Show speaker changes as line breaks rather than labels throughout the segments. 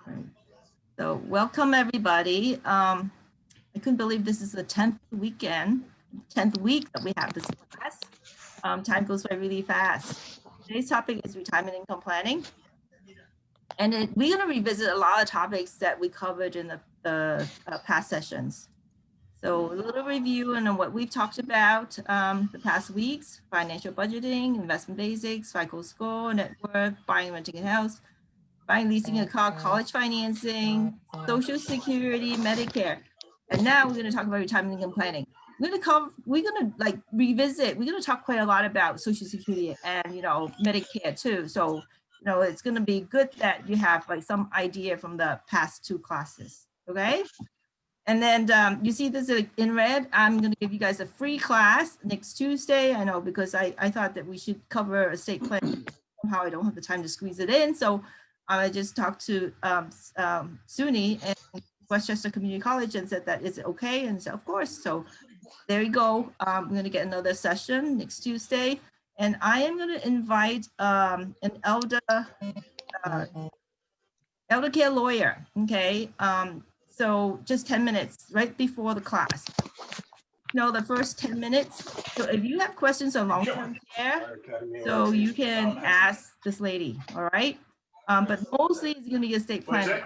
Right. So welcome everybody. I couldn't believe this is the 10th week that we have this class. Time goes by really fast. Today's topic is retirement income planning. And we're going to revisit a lot of topics that we covered in the past sessions. So a little review on what we've talked about the past weeks: financial budgeting, investment basics, FICO score, net worth, buying, renting a house, buying, leasing a car, college financing, Social Security, Medicare. And now we're going to talk about retirement income planning. We're going to revisit, we're going to talk quite a lot about Social Security and, Medicare too. So, it's going to be good that you have like some idea from the past two classes. Okay. And then you see this in red. I'm going to give you guys a free class next Tuesday. I know, because I thought that we should cover estate planning. Somehow I don't have the time to squeeze it in. So I just talked to SUNY and Westchester Community College and said that is it okay? And said, of course. So there you go. I'm going to get another session next Tuesday. And I am going to invite an elder care lawyer. Okay. So just 10 minutes right before the class. The first 10 minutes. So if you have questions on long-term care, so you can ask this lady, all right? But mostly it's going to be estate planning.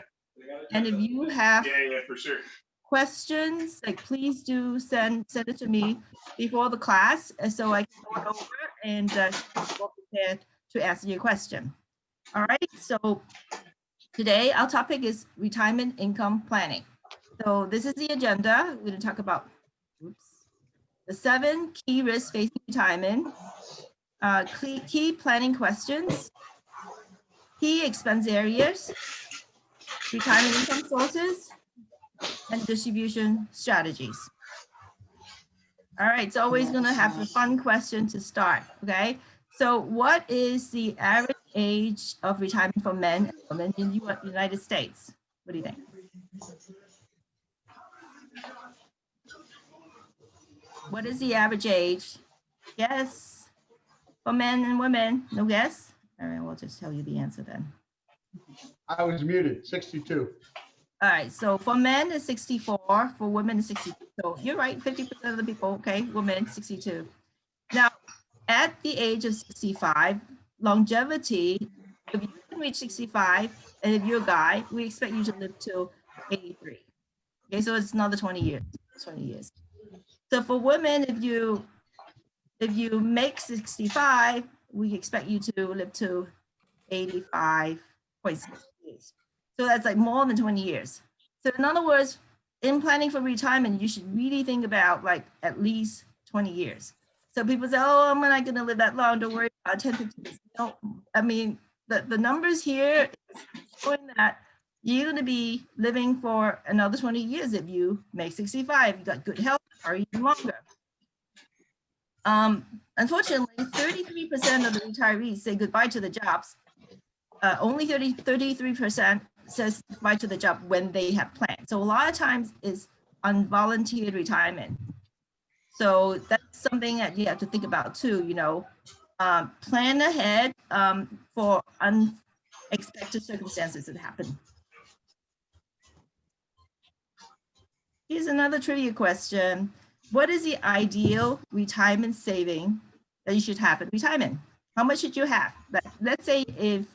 And if you have for sure questions, like please do send it to me before the class, so I can go over and well prepared to answer your question. All right. So today our topic is retirement income planning. So this is the agenda. We're going to talk about the 7 key risks facing retirement, key planning questions, key expense areas, retirement income sources, and distribution strategies. All right, it's always going to have a fun question to start, okay? So what is the average age of retirement for men and women in the United States? What do you think? What is the average age? Yes, for men and women. No guess? All right, we'll just tell you the answer then.
I was muted, 62.
All right, so for men it's 64, for women it's 62. So you're right, 50% of the people, okay, women 62. Now, at the age of 65, longevity, if you can reach 65, and if you're a guy, we expect you to live till 83. Okay, so it's another 20 years, 20 years. So for women, if you make 65, we expect you to live to 85.6 years. So that's like more than 20 years. So in other words, in planning for retirement, you should really think about like at least 20 years. So people say, oh, I'm not going to live that long. Don't worry about 10, 15 years. No, I mean, the numbers here is showing that you're going to be living for another 20 years if you make 65, you got good health, or even longer. Unfortunately, 33% of the retirees say goodbye to the jobs. Only 33% says goodbye to the job when they have planned. So a lot of times it's unvolunteered retirement. So that's something that you have to think about too, plan ahead for unexpected circumstances that happen. Here's another trivia question. What is the ideal retirement saving that you should have at retirement? How much should you have? Let's say if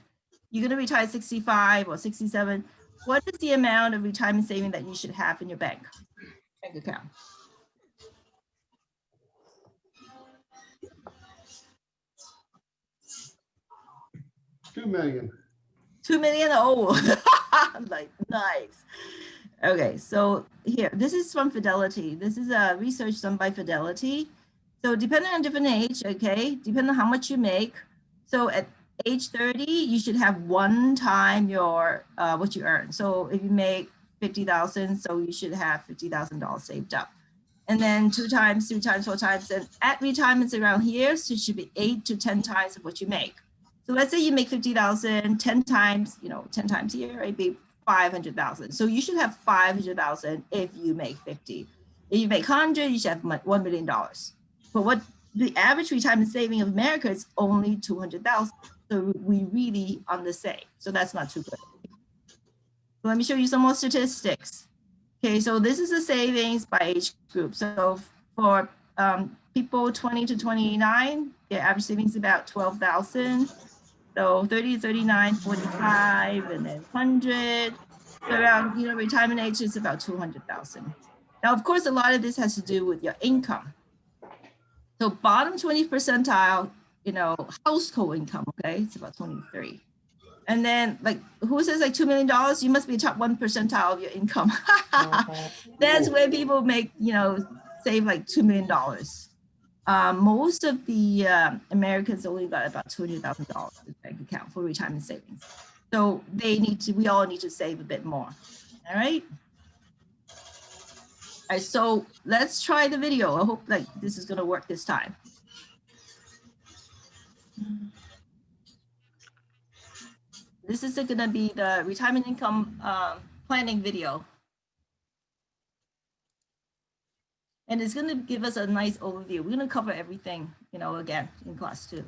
you're going to retire 65 or 67, what is the amount of retirement saving that you should have in your bank account?
$2 million.
2 million? Oh, like nice. Okay, so here, this is from Fidelity. This is a research done by Fidelity. So depending on different age, okay, depending on how much you make. So at age 30, you should have 1 time your what you earn. So if you make 50,000, so you should have $50,000 saved up. And then 2 times, 3 times, 4 times, and at retirements around here, so it should be 8 to 10 times of what you make. So let's say you make 50,000, 10 times, 10 times here, it'd be 500,000. So you should have 500,000 if you make 50. If you make 100, you should have $1 million. But what the average retirement saving of America is only 200,000. So we really on the same. So that's not too good. Let me show you some more statistics. Okay, so this is the savings by age group. So for people 20 to 29, their average savings is about 12,000. So 30 to 39, 45, and then 100. So around, retirement age is about 200,000. Now, of course, a lot of this has to do with your income. So bottom 20 percentile, household income, okay, it's about 23. And then like, who says like $2 million? You must be top 1 percentile of your income. That's where people make, save like $2 million. Most of the Americans only got about $200,000 in bank account for retirement savings. So we all need to save a bit more. All right. All right, so let's try the video. I hope like this is gonna work this time. This is gonna be the retirement income planning video. And it's gonna give us a nice overview. We're gonna cover everything, again in class 2.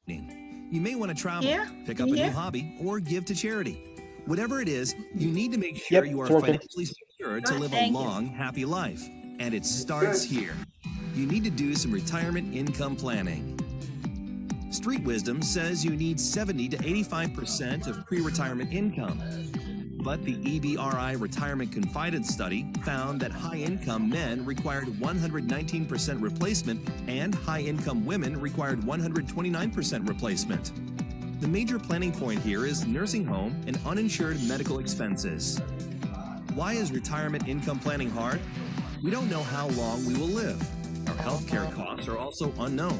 You may want to travel,
Yeah,
pick up a
yeah.
new hobby, or give to charity. Whatever it is, you need to make sure
Yep,
you are
it's working.
financially secure to
Good,
live a
thank you.
long, happy life. And it starts here. You need to do some retirement income planning. Street Wisdom says you need 70 to 85% of pre-retirement income. But the EBRI Retirement Confidence Study found that high-income men required 119% replacement and high-income women required 129% replacement. The major planning point here is nursing home and uninsured medical expenses. Why is retirement income planning hard? We don't know how long we will live. Our healthcare costs are also unknown.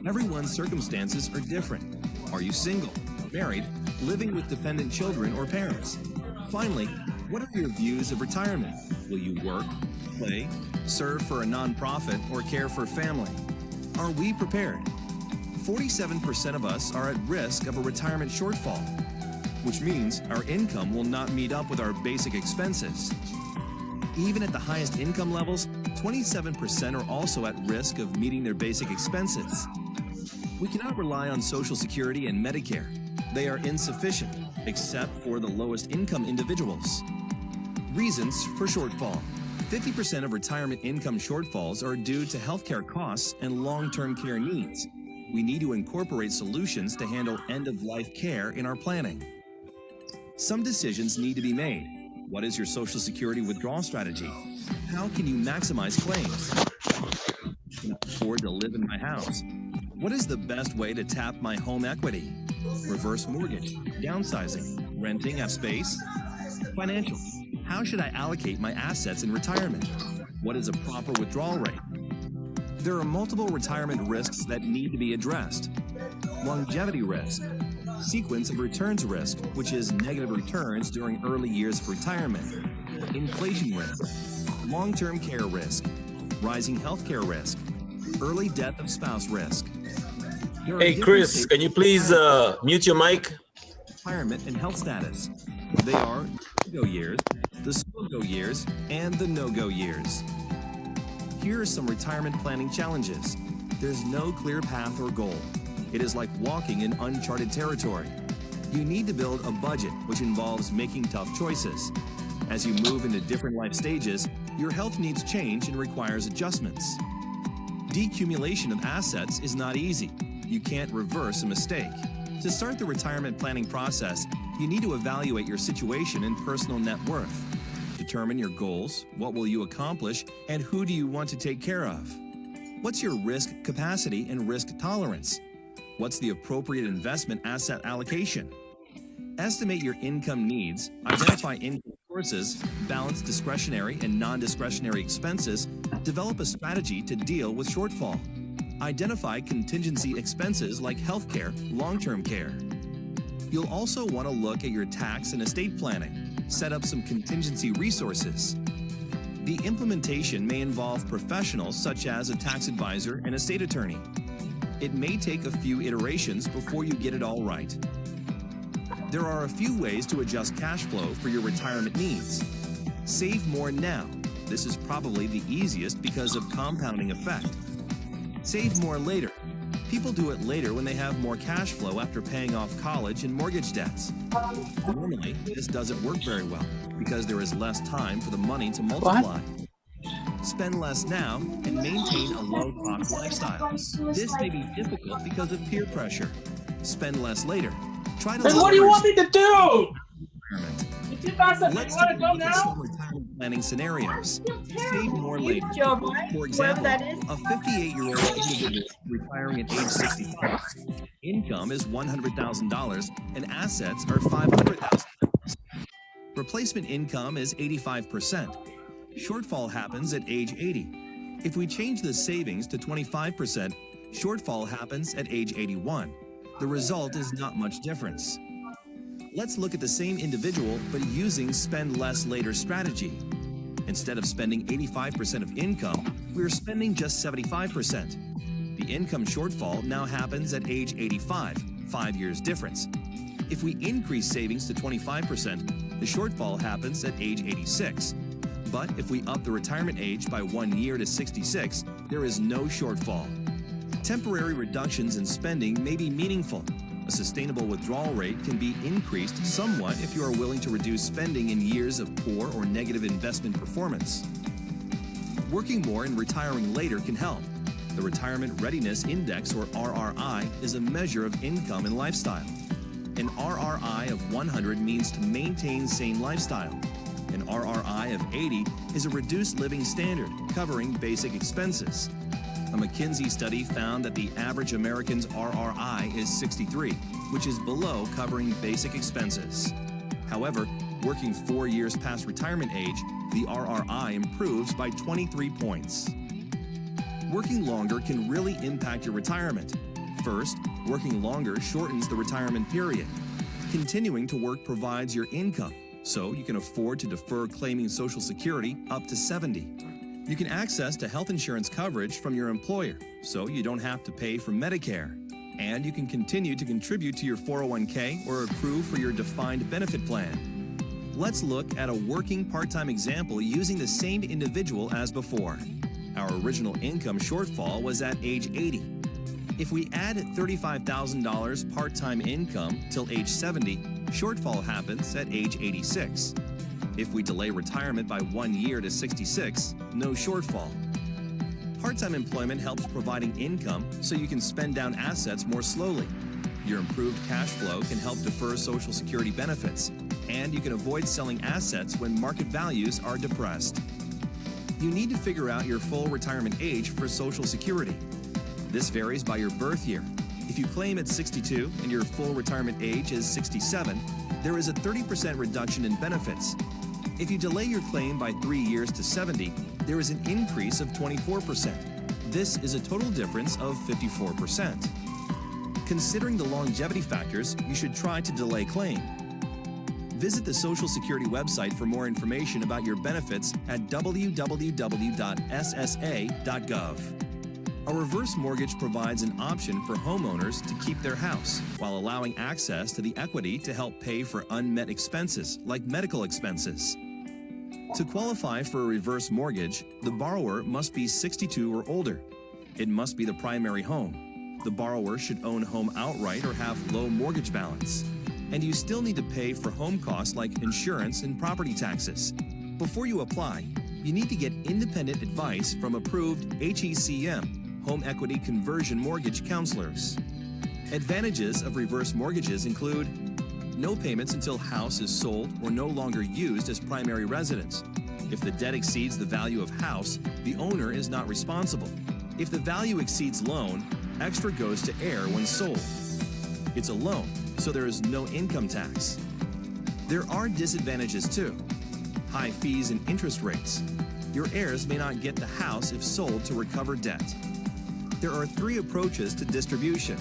Everyone's circumstances are different. Are you single, married, living with dependent children or parents? Finally, what are your views of retirement? Will you work, play, serve for a nonprofit, or care for family? Are we prepared? 47% of us are at risk of a retirement shortfall, which means our income will not meet up with our basic expenses. Even at the highest income levels, 27% are also at risk of meeting their basic expenses. We cannot rely on Social Security and Medicare. They are insufficient, except for the lowest income individuals. Reasons for shortfall. 50% of retirement income shortfalls are due to healthcare costs and long-term care needs. We need to incorporate solutions to handle end-of-life care in our planning. Some decisions need to be made. What is your Social Security withdrawal strategy? How can you maximize claims? Can I afford to live in my house? What is the best way to tap my home equity? Reverse mortgage, downsizing, renting out space? Financial. How should I allocate my assets in retirement? What is a proper withdrawal rate? There are multiple retirement risks that need to be addressed. Longevity risk, sequence of returns risk, which is negative returns during early years of retirement, inflation risk, long-term care risk, rising healthcare risk, early death of spouse risk. There are
Hey,
different
Chris,
stages
can you please mute your mic?
of retirement and health status. They are the go years, the slow go years, and the no-go years. Here are some retirement planning challenges. There's no clear path or goal. It is like walking in uncharted territory. You need to build a budget, which involves making tough choices. As you move into different life stages, your health needs change and requires adjustments. Decumulation of assets is not easy. You can't reverse a mistake. To start the retirement planning process, you need to evaluate your situation and personal net worth. Determine your goals, what will you accomplish, and who do you want to take care of? What's your risk capacity and risk tolerance? What's the appropriate investment asset allocation? Estimate your income needs, identify income sources, balance discretionary and non-discretionary expenses, develop a strategy to deal with shortfall. Identify contingency expenses like healthcare, long-term care. You'll also want to look at your tax and estate planning. Set up some contingency resources. The implementation may involve professionals such as a tax advisor and estate attorney. It may take a few iterations before you get it all right. There are a few ways to adjust cash flow for your retirement needs. Save more now. This is probably the easiest because of compounding effect. Save more later. People do it later when they have more cash flow after paying off college and mortgage debts. Normally, this doesn't work very well because there is less time for the money to multiply. Spend less now and maintain a low-cost lifestyle. This may be difficult because of peer pressure. Spend less later. Try to
Then what do you want me to do?
retirement.
You guys want
Let's
to
take a
go
look at
now?
some retirement planning scenarios. Save more later.
Joe, right?
For
Whoever
example,
that is.
a 58-year-old individual retiring at age 65. Income is $100,000 and assets are $500,000. Replacement income is 85%. Shortfall happens at age 80. If we change the savings to 25%, shortfall happens at age 81. The result is not much difference. Let's look at the same individual but using spend less later strategy. Instead of spending 85% of income, we're spending just 75%. The income shortfall now happens at age 85, 5 years difference. If we increase savings to 25%, the shortfall happens at age 86. But if we up the retirement age by 1 year to 66, there is no shortfall. Temporary reductions in spending may be meaningful. A sustainable withdrawal rate can be increased somewhat if you are willing to reduce spending in years of poor or negative investment performance. Working more and retiring later can help. The Retirement Readiness Index, or RRI, is a measure of income and lifestyle. An RRI of 100 means to maintain sane lifestyle. An RRI of 80 is a reduced living standard, covering basic expenses. A McKinsey study found that the average American's RRI is 63, which is below covering basic expenses. However, working 4 years past retirement age, the RRI improves by 23 points. Working longer can really impact your retirement. First, working longer shortens the retirement period. Continuing to work provides your income, so you can afford to defer claiming Social Security up to 70. You can access to health insurance coverage from your employer, so you don't have to pay for Medicare. And you can continue to contribute to your 401k or accrue for your defined benefit plan. Let's look at a working part-time example using the same individual as before. Our original income shortfall was at age 80. If we add $35,000 part-time income till age 70, shortfall happens at age 86. If we delay retirement by 1 year to 66, no shortfall. Part-time employment helps providing income so you can spend down assets more slowly. Your improved cash flow can help defer Social Security benefits, and you can avoid selling assets when market values are depressed. You need to figure out your full retirement age for Social Security. This varies by your birth year. If you claim at 62 and your full retirement age is 67, there is a 30% reduction in benefits. If you delay your claim by 3 years to 70, there is an increase of 24%. This is a total difference of 54%. Considering the longevity factors, you should try to delay claim. Visit the Social Security website for more information about your benefits at www.ssa.gov. A reverse mortgage provides an option for homeowners to keep their house while allowing access to the equity to help pay for unmet expenses like medical expenses. To qualify for a reverse mortgage, the borrower must be 62 or older. It must be the primary home. The borrower should own home outright or have low mortgage balance. And you still need to pay for home costs like insurance and property taxes. Before you apply, you need to get independent advice from approved HECM, Home Equity Conversion Mortgage counselors. Advantages of reverse mortgages include no payments until house is sold or no longer used as primary residence. If the debt exceeds the value of house, the owner is not responsible. If the value exceeds loan, extra goes to heir when sold. It's a loan, so there is no income tax. There are disadvantages too. High fees and interest rates. Your heirs may not get the house if sold to recover debt. There are 3 approaches to distribution.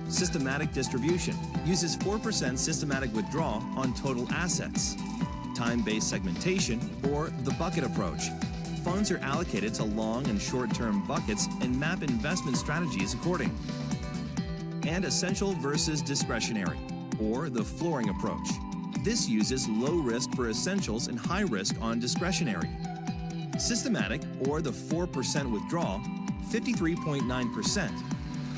Systematic distribution uses 4% systematic withdrawal on total assets. Time-based segmentation, or the bucket approach. Funds are allocated to long and short-term buckets and map investment strategies accordingly. And essential versus discretionary, or the flooring approach. This uses low risk for essentials and high risk on discretionary. Systematic, or the 4% withdrawal, 53.9%.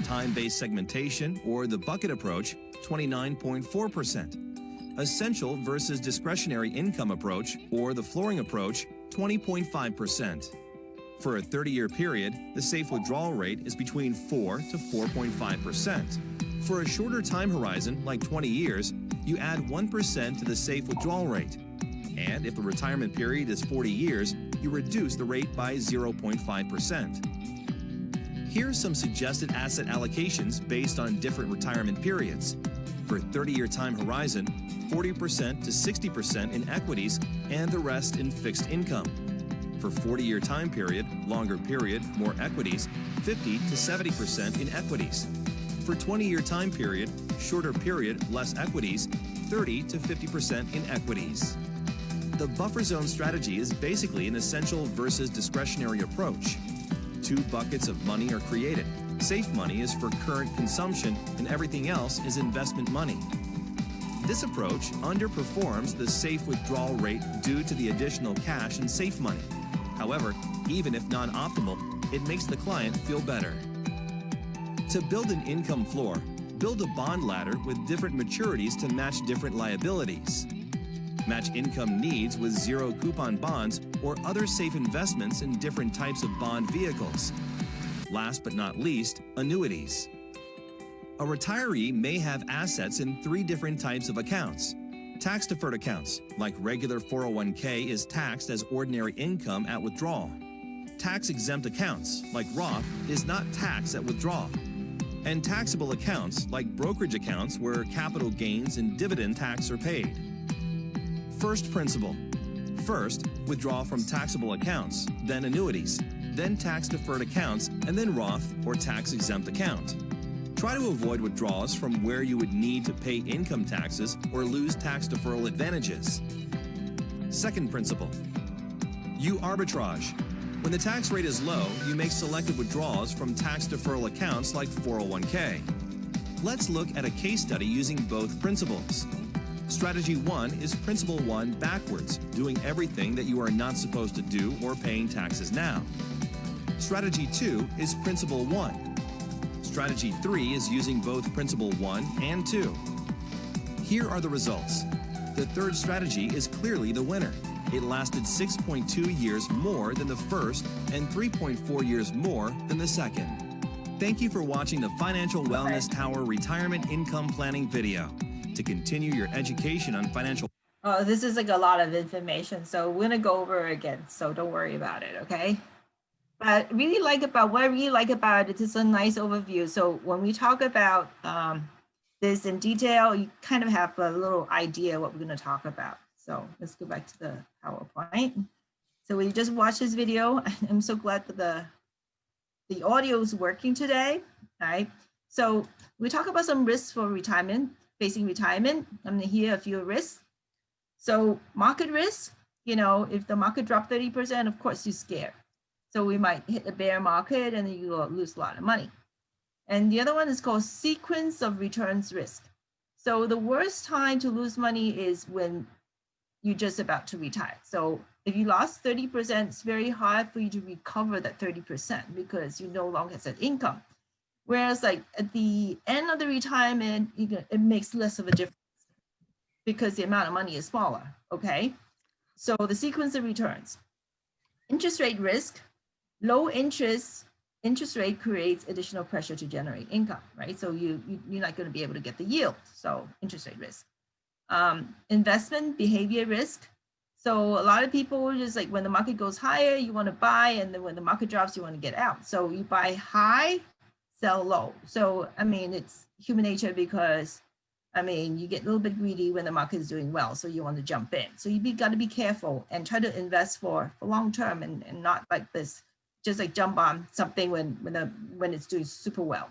time-based segmentation or the bucket approach, 29.4%. Essential versus discretionary income approach or the flooring approach, 20.5%. For a 30-year period, the safe withdrawal rate is between 4 to 4.5%. For a shorter time horizon, like 20 years, you add 1% to the safe withdrawal rate. And if the retirement period is 40 years, you reduce the rate by 0.5%. Here's some suggested asset allocations based on different retirement periods. For 30-year time horizon, 40% to 60% in equities and the rest in fixed income. For 40-year time period, longer period, more equities, 50 to 70% in equities. For 20-year time period, shorter period, less equities, 30 to 50% in equities. The buffer zone strategy is basically an essential versus discretionary approach. 2 buckets of money are created. Safe money is for current consumption and everything else is investment money. This approach underperforms the safe withdrawal rate due to the additional cash and safe money. However, even if non-optimal, it makes the client feel better. To build an income floor, build a bond ladder with different maturities to match different liabilities. Match income needs with zero coupon bonds or other safe investments in different types of bond vehicles. Last but not least, annuities. A retiree may have assets in 3 different types of accounts. Tax-deferred accounts, like regular 401k, is taxed as ordinary income at withdrawal. Tax-exempt accounts, like Roth, is not taxed at withdrawal. And taxable accounts, like brokerage accounts, where capital gains and dividend tax are paid. First principle. First, withdraw from taxable accounts, then annuities, then tax-deferred accounts, and then Roth or tax-exempt account. Try to avoid withdrawals from where you would need to pay income taxes or lose tax deferral advantages. Second principle. You arbitrage. When the tax rate is low, you make selective withdrawals from tax deferral accounts like 401k. Let's look at a case study using both principles. Strategy 1 is Principle 1 backwards, doing everything that you are not supposed to do or paying taxes now. Strategy 2 is Principle 1. Strategy 3 is using both Principle 1 and 2. Here are the results. The third strategy is clearly the winner. It lasted 6.2 years more than the first and 3.4 years more than the second. Thank you for watching the Financial Wellness Tower Retirement Income Planning video. To continue your education on financial...
Oh, this is like a lot of information, so we're gonna go over it again, so don't worry about it, okay? But what I really like about it is a nice overview. So when we talk about this in detail, you kind of have a little idea what we're going to talk about. So let's go back to the PowerPoint. So we just watched this video. I'm so glad that the audio is working today, right? So we talk about some risks for retirement, facing retirement. I'm going to hear a few risks. So market risk, you know, if the market dropped 30%, of course you're scared. So we might hit a bear market and then you will lose a lot of money. And the other one is called sequence of returns risk. So the worst time to lose money is when you're just about to retire. So if you lost 30%, it's very hard for you to recover that 30% because you no longer have that income. Whereas like at the end of the retirement, it makes less of a difference because the amount of money is smaller, okay? So the sequence of returns. Interest rate risk. Low interest rate creates additional pressure to generate income, right? So you're not going to be able to get the yield. So interest rate risk. Investment behavior risk. So a lot of people just like when the market goes higher, you want to buy, and then when the market drops, you want to get out. So you buy high, sell low. So I mean, it's human nature because I mean, you get a little bit greedy when the market is doing well, so you want to jump in. So you got to be careful and try to invest for long term and not like this. Just like jump on something when it's doing super well.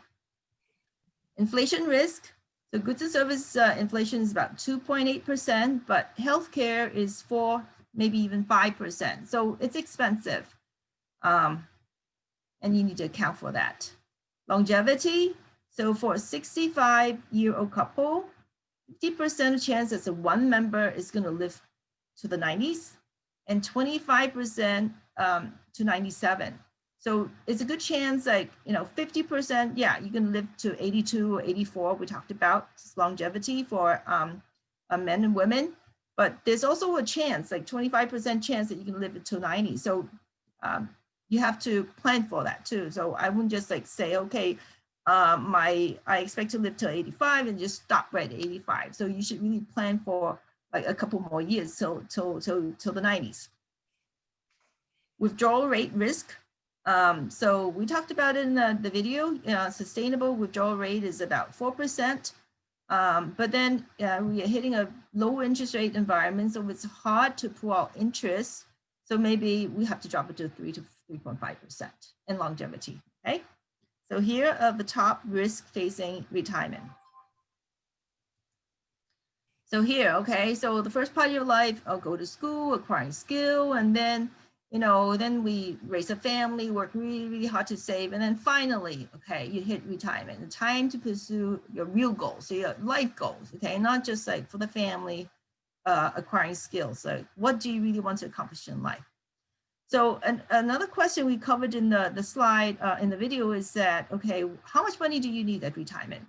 Inflation risk. So goods and service inflation is about 2.8%, but healthcare is 4, maybe even 5%. So it's expensive, and you need to account for that. Longevity. So for a 65-year-old couple, 50% chance that one member is going to live to the 90s, and 25% to 97. So it's a good chance, like, 50%, yeah, you can live to 82 or 84. We talked about longevity for men and women, but there's also a chance, like 25% chance that you can live until 90. So you have to plan for that too. So I wouldn't just like say, okay, I expect to live till 85 and just stop right at 85. So you should really plan for like a couple more years till the 90s. Withdrawal rate risk. So we talked about it in the video. Sustainable withdrawal rate is about 4%. But then we are hitting a low interest rate environment, so it's hard to pull out interest. So maybe we have to drop it to 3 to 3.5% in longevity. Okay. So here are the top risk facing retirement. So here, okay, so the first part of your life, I'll go to school, acquiring skill, and then, then we raise a family, work really, really hard to save. And then finally, okay, you hit retirement, the time to pursue your real goals, so your life goals, okay, not just like for the family, acquiring skills. So what do you really want to accomplish in life? So another question we covered in the slide in the video is that, okay, how much money do you need at retirement?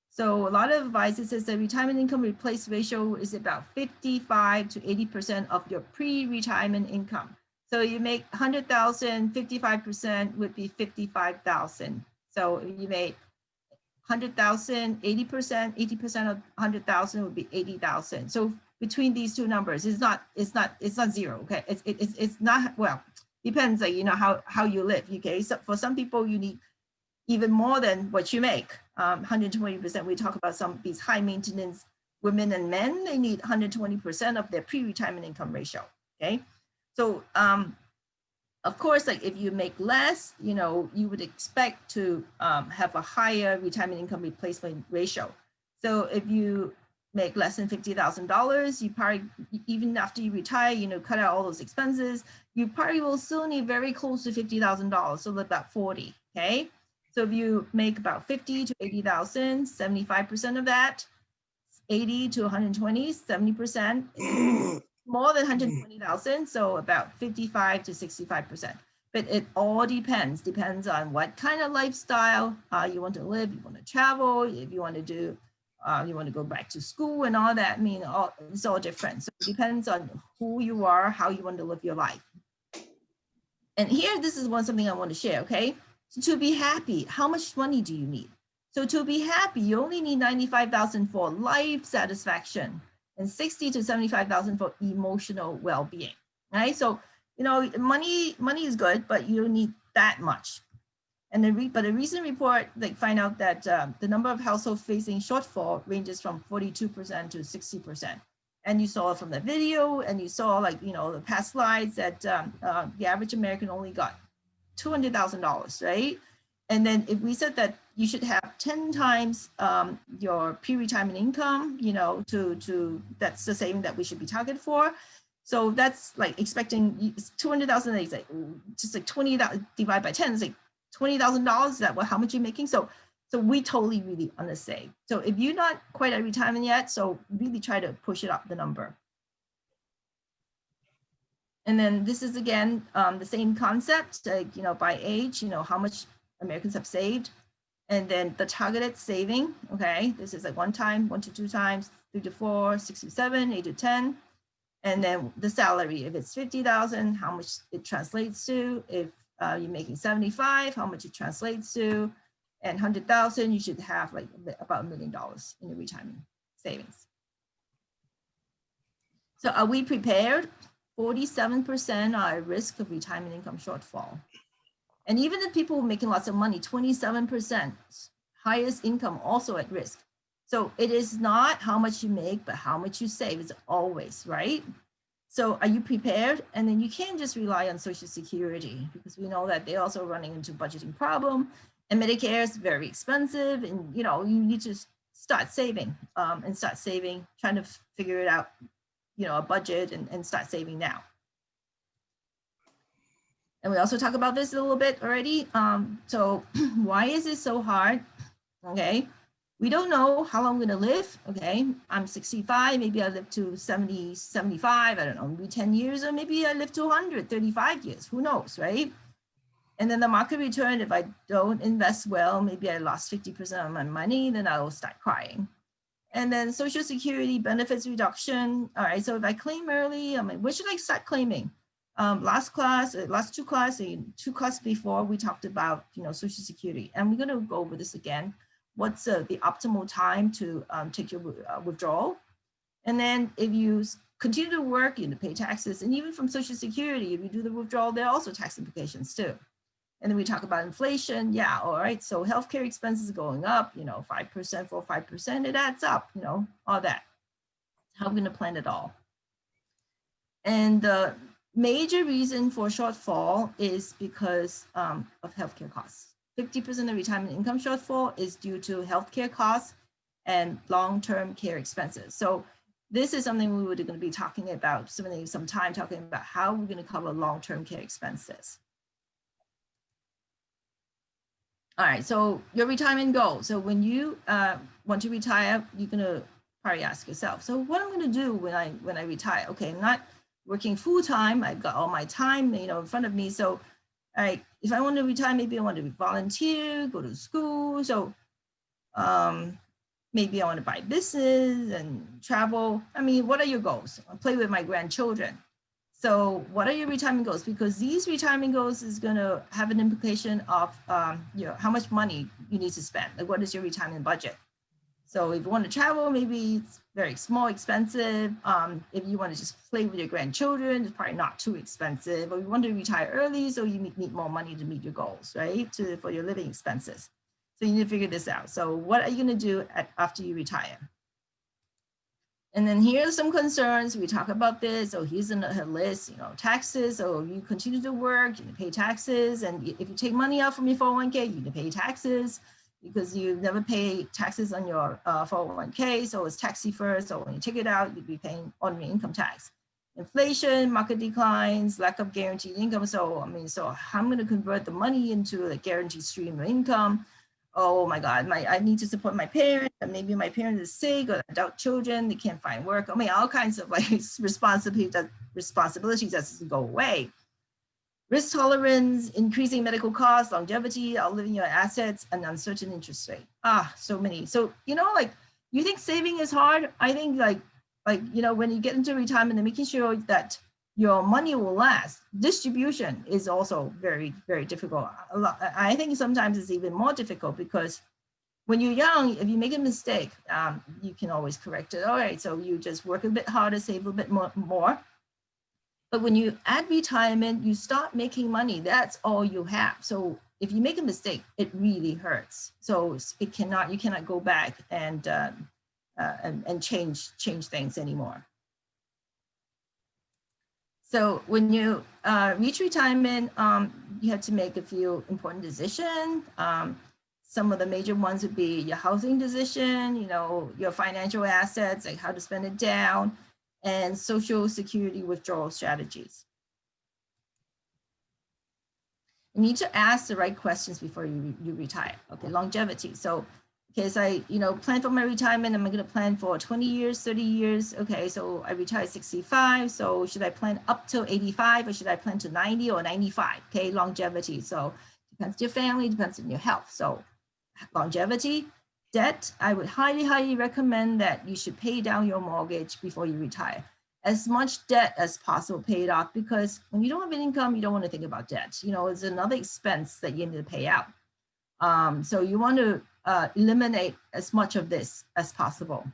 So a lot of advice says the retirement income replace ratio is about 55 to 80% of your pre-retirement income. So you make 100,000, 55% would be 55,000. So you make 100,000, 80% of 100,000 would be 80,000. So between these two numbers, it's not zero. Okay, it's not, well, depends, like, how you live. Okay, so for some people you need even more than what you make. 120%. We talk about some of these high maintenance women and men. They need 120% of their pre-retirement income ratio. Okay, so of course, like if you make less, you would expect to have a higher retirement income replacement ratio. So if you make less than $50,000, you probably, even after you retire, cut out all those expenses, you probably will still need very close to $50,000, so about 40, okay? So if you make about 50 to 80,000, 75% of that, 80 to 120, 70%, more than 120,000, so about 55 to 65%. But it all depends on what kind of lifestyle you want to live, you want to travel, if you want to do, you want to go back to school and all that. I mean, it's all different. So it depends on who you are, how you want to live your life. And here, this is something I want to share, okay? So to be happy, how much money do you need? So to be happy, you only need 95,000 for life satisfaction and 60 to 75,000 for emotional well-being, right? So, money is good, but you don't need that much. And but a recent report, find out that the number of households facing shortfall ranges from 42% to 60%. And you saw it from the video, and you saw the past slides that the average American only got $200,000, right? And then if we said that you should have 10 times your pre-retirement income, that's the saving that we should be targeted for. So that's like expecting 200,000, it's like just like 20,000 divided by 10, it's like $20,000. Is that how much you're making? So we totally really want to save. So if you're not quite at retirement yet, so really try to push it up the number. And then this is again the same concept, by age, how much Americans have saved, and then the targeted saving. Okay, this is like 1 time, 1 to 2 times, 3 to 4, 6 to 7, 8 to 10, and then the salary. If it's 50,000, how much it translates to. If you're making 75, how much it translates to, and 100,000, you should have like about $1 million in your retirement savings. So are we prepared? 47% are at risk of retirement income shortfall. And even the people making lots of money, 27%, highest income also at risk. So it is not how much you make, but how much you save. It's always, right? So are you prepared? And then you can't just rely on Social Security, because we know that they're also running into budgeting problem, and Medicare is very expensive, and you need to start saving trying to figure it out, a budget and start saving now. And we also talked about this a little bit already. So why is it so hard? Okay, we don't know how long I'm going to live. Okay, I'm 65, maybe I live to 70, 75, I don't know, maybe 10 years, or maybe I live to 135 years, who knows, right? And then the market return, if I don't invest well, maybe I lost 50% of my money, then I will start crying. And then Social Security benefits reduction. All right, so if I claim early, I mean, where should I start claiming? Last two class before, we talked about, Social Security, and we're gonna go over this again. What's the optimal time to take your withdrawal? And then if you continue to work, pay taxes, and even from Social Security, if you do the withdrawal, there are also tax implications too. And then we talk about inflation. Yeah, all right. So healthcare expenses going up, 5%, 4-5%, it adds up, all that. How are we going to plan it all? And the major reason for shortfall is because of healthcare costs. 50% of retirement income shortfall is due to healthcare costs and long-term care expenses. So this is something we were going to be talking about, spending some time talking about how we're going to cover long-term care expenses. All right, so your retirement goal. So when you want to retire, you're gonna probably ask yourself, so what I'm gonna do when I retire? Okay, I'm not working full time. I've got all my time, in front of me. So, all right, if I want to retire, maybe I want to volunteer, go to school. So, maybe I want to buy business and travel. I mean, what are your goals? I'll play with my grandchildren. So what are your retirement goals? Because these retirement goals is going to have an implication of how much money you need to spend. Like, what is your retirement budget? So if you want to travel, maybe it's very small, expensive. If you want to just play with your grandchildren, it's probably not too expensive. But you want to retire early, so you need more money to meet your goals, right? For your living expenses. So you need to figure this out. So what are you going to do after you retire? And then here are some concerns. We talk about this. So here's a list, taxes. So you continue to work, you pay taxes. And if you take money out from your 401k, you pay taxes because you never pay taxes on your 401k. So it's tax deferred. So when you take it out, you'll be paying ordinary income tax. Inflation, market declines, lack of guaranteed income. So, so how I'm going to convert the money into a guaranteed stream of income. Oh my God, I need to support my parents, and maybe my parents are sick or adult children, they can't find work. I mean, all kinds of responsibilities that doesn't go away. Risk tolerance, increasing medical costs, longevity, outliving your assets, and uncertain interest rate. So many. So, you think saving is hard? I think when you get into retirement and making sure that your money will last, distribution is also very, very difficult. I think sometimes it's even more difficult because when you're young, if you make a mistake, you can always correct it. All right, so you just work a bit harder, save a bit more. But when you add retirement, you start making money. That's all you have. So if you make a mistake, it really hurts. So you cannot go back and change things anymore. So when you reach retirement, you have to make a few important decisions. Some of the major ones would be your housing decision, your financial assets, like how to spend it down, and Social Security withdrawal strategies. You need to ask the right questions before you retire. Okay, longevity. So as I plan for my retirement, I'm going to plan for 20 years, 30 years. Okay, so I retire at 65. So should I plan up till 85 or should I plan to 90 or 95? Okay, longevity. So depends on your family, depends on your health. So longevity, debt, I would highly, highly recommend that you should pay down your mortgage before you retire. As much debt as possible paid off, because when you don't have an income, you don't want to think about debt. It's another expense that you need to pay out. So you want to eliminate as much of this as possible.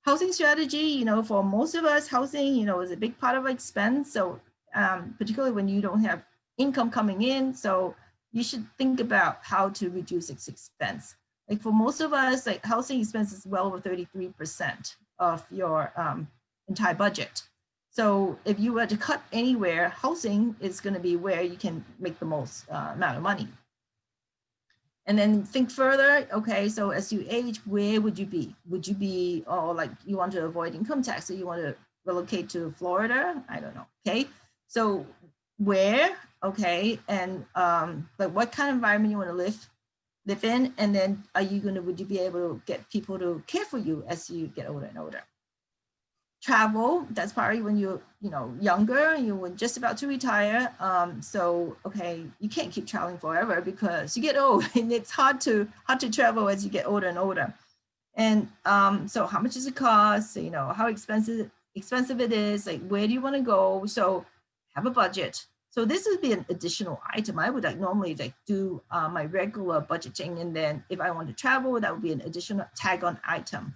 Housing strategy, for most of us, housing, is a big part of our expense. So particularly when you don't have income coming in, so you should think about how to reduce its expense. Like for most of us, like housing expense is well over 33% of your entire budget. So if you were to cut anywhere, housing is going to be where you can make the most amount of money. And then think further, okay, so as you age, where would you be? Would you be, like you want to avoid income tax, so you want to relocate to Florida? I don't know, okay? So where, okay, and like what kind of environment you want to live in, and then would you be able to get people to care for you as you get older and older? travel, that's probably when you're, younger, you were just about to retire. So, okay, you can't keep traveling forever because you get old and it's hard to travel as you get older and older. And so how much does it cost? How expensive it is, like where do you want to go? So have a budget. So this would be an additional item. I would normally do my regular budgeting, and then if I want to travel, that would be an additional tag on item.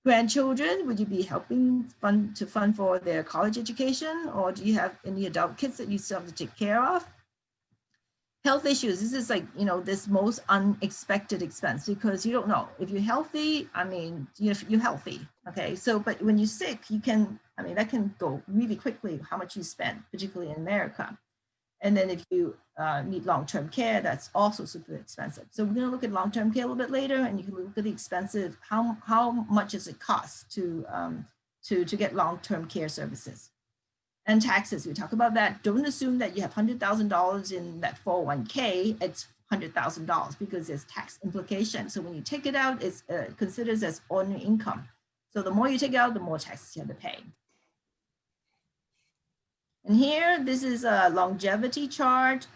Grandchildren, would you be helping fund for their college education, or do you have any adult kids that you still have to take care of? Health issues, this is this most unexpected expense because you don't know if you're healthy. I mean, you're healthy, okay? So, but when you're sick, that can go really quickly how much you spend, particularly in America. And then if you need long-term care, that's also super expensive. So we're going to look at long-term care a little bit later, and you can look at the expensive, how much does it cost to get long-term care services. And taxes, we talk about that. Don't assume that you have $100,000 in that 401k, it's $100,000 because there's tax implications. So when you take it out, it's considered as ordinary income. So the more you take out, the more taxes you have to pay. And here, this is a longevity chart.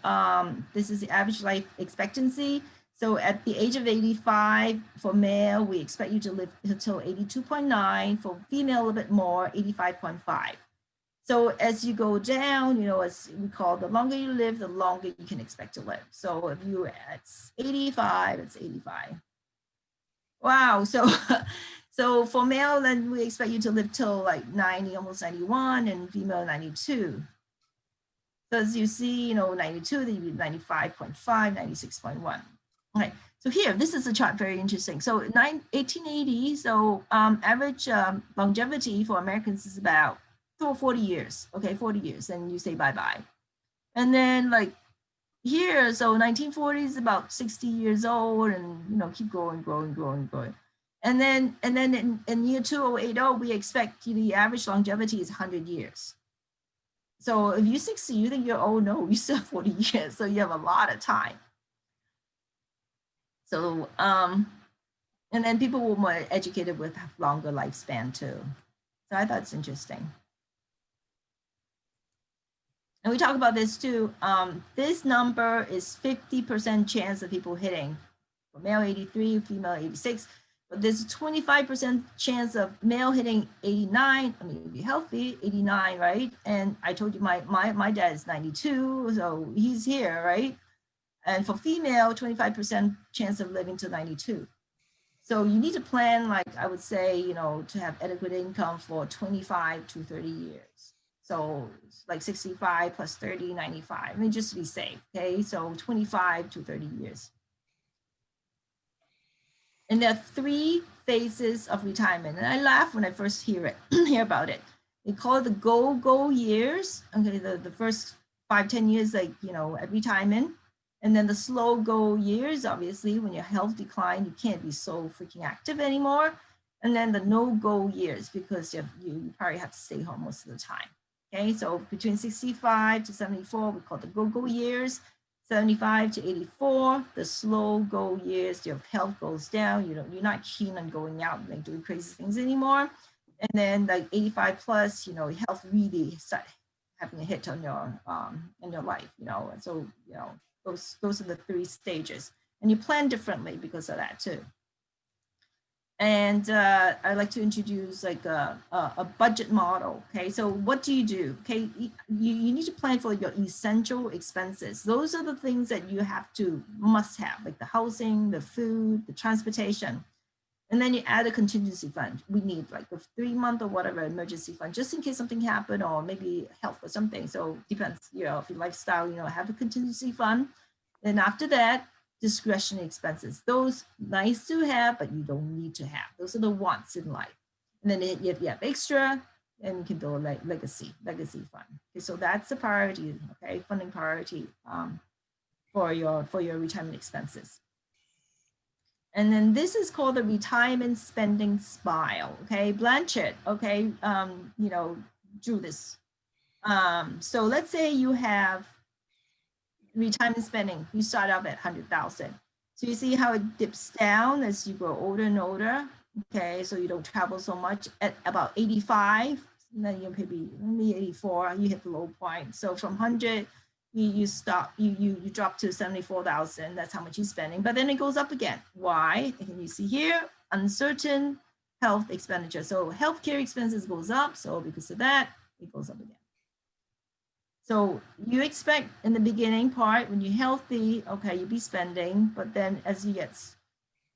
This is the average life expectancy. So at the age of 85, for male, we expect you to live until 82.9. For female, a little bit more, 85.5. So as you go down, as we call, the longer you live, the longer you can expect to live. So if you're at 85, it's 85. Wow. So for male, then we expect you to live till like 90, almost 91, and female 92. So as you see, 92, then you be 95.5, 96.1. Okay. So here, this is a chart very interesting. So 1880, so average longevity for Americans is about 40 years, okay, 40 years, and you say bye-bye. And then like here, so 1940 is about 60 years old, and keep growing. And then in year 2080, we expect the average longevity is 100 years. So if you're 60, you think you're old, no, you still have 40 years, so you have a lot of time. So, and then people were more educated with longer lifespan too. So I thought it's interesting. And we talk about this too. This number is 50% chance of people hitting. For male 83, female 86. But there's a 25% chance of male hitting 89. I mean, be healthy, 89, right? And I told you my dad is 92, so he's here, right? And for female, 25% chance of living to 92. So you need to plan, like I would say, to have adequate income for 25 to 30 years. So like 65 plus 30, 95. I mean, just to be safe, okay? So 25 to 30 years. And there are 3 phases of retirement. And I laugh when I first hear about it. They call it the go years. Okay, the first 5-10 years, like, at retirement. And then the slow go years, obviously, when your health decline, you can't be so freaking active anymore. And then the no-go years, because you probably have to stay home most of the time. Okay, so between 65 to 74, we call the go-go years. 75 to 84, the slow go years, your health goes down. You're not keen on going out and doing crazy things anymore. And then like 85 plus, health really start having a hit on your life. And so those are the 3 stages, and you plan differently because of that too. And I'd like to introduce like a budget model. Okay, so what do you do? Okay, you need to plan for your essential expenses. Those are the things that you must have, like the housing, the food, the transportation. And then you add a contingency fund. We need like a 3-month or whatever emergency fund, just in case something happened, or maybe health or something. So depends, if your lifestyle, have a contingency fund. Then after that, discretionary expenses. Those nice to have, but you don't need to have. Those are the wants in life. And then if you have extra, then you can build a legacy fund. Okay, so that's the priority, okay, funding priority for your retirement expenses. And then this is called the retirement spending spiral. Okay, Blanchett, okay, drew this. So let's say you have retirement spending, you start off at 100,000. So you see how it dips down as you grow older and older. Okay, so you don't travel so much. At about 85, then you'll maybe 84, you hit the low point. So from 100, you stop, you drop to 74,000. That's how much you're spending. But then it goes up again. Why? Can you see here? Uncertain health expenditure. So healthcare expenses goes up. So because of that, it goes up again. So you expect in the beginning part, when you're healthy, okay, you'll be spending, but then as you get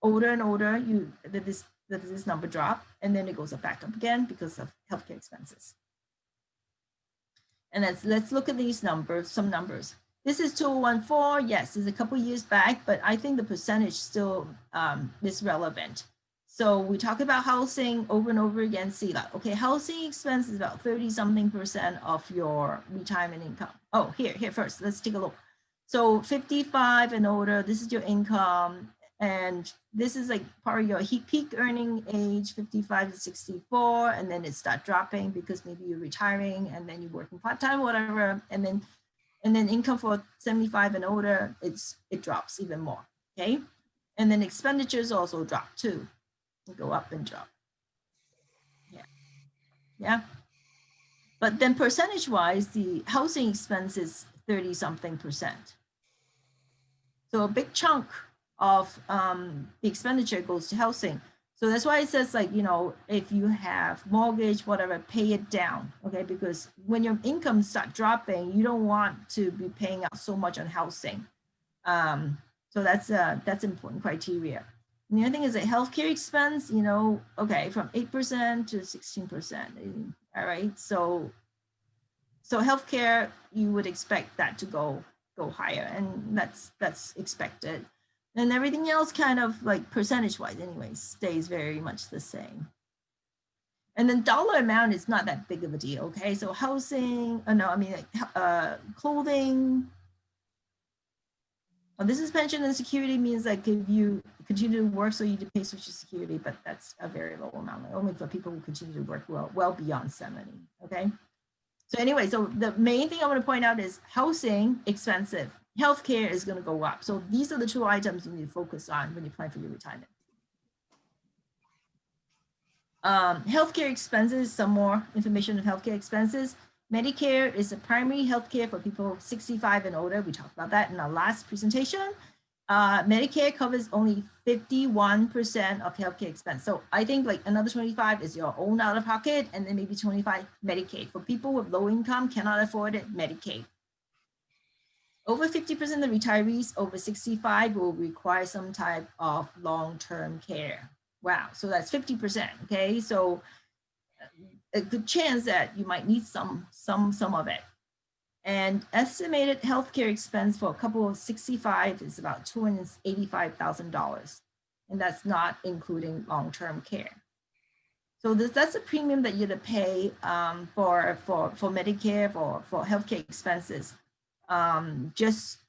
older and older, this number drop, and then it goes back up again because of healthcare expenses. And let's look at these numbers, some numbers. This is 2014. Yes, it's a couple years back, but I think the percentage still is relevant. So we talk about housing over and over again, see that, okay, housing expense is about 30-something% of your retirement income. Oh, here first, let's take a look. So 55 and older, this is your income. And this is like part of your peak earning age, 55 to 64, and then it starts dropping because maybe you're retiring and then you're working part-time, whatever. And then income for 75 and older, it drops even more, okay? And then expenditures also drop too. Go up and drop. Yeah. But then percentage-wise, the housing expense is 30-something%. So a big chunk of the expenditure goes to housing. So that's why it says, like, you know, if you have mortgage, whatever, pay it down, okay? Because when your income start dropping, you don't want to be paying out so much on housing. So that's important criteria. And the other thing is that healthcare expense, you know, okay, from 8% to 16%. All right, so healthcare, you would expect that to go higher, and that's expected. And everything else kind of like percentage-wise anyways stays very much the same. And then dollar amount is not that big of a deal, okay? So housing, clothing. This is pension and security, means like if you continue to work, so you pay Social Security, but that's a very low amount, only for people who continue to work well beyond 70, okay? So anyway, so the main thing I want to point out is housing, expensive. Healthcare is going to go up. So these are the two items you need to focus on when you plan for your retirement. Healthcare expenses, some more information on healthcare expenses. Medicare is a primary healthcare for people 65 and older. We talked about that in our last presentation. Medicare covers only 51% of healthcare expense. So I think like another 25 is your own out of pocket, and then maybe 25 Medicaid. For people with low income, cannot afford it, Medicaid. Over 50% of the retirees over 65 will require some type of long-term care. Wow, so that's 50%, okay? So a good chance that you might need some of it. And estimated healthcare expense for a couple of 65 is about $285,000. And that's not including long-term care. So that's a premium that you're to pay for Medicare, for healthcare expenses. Just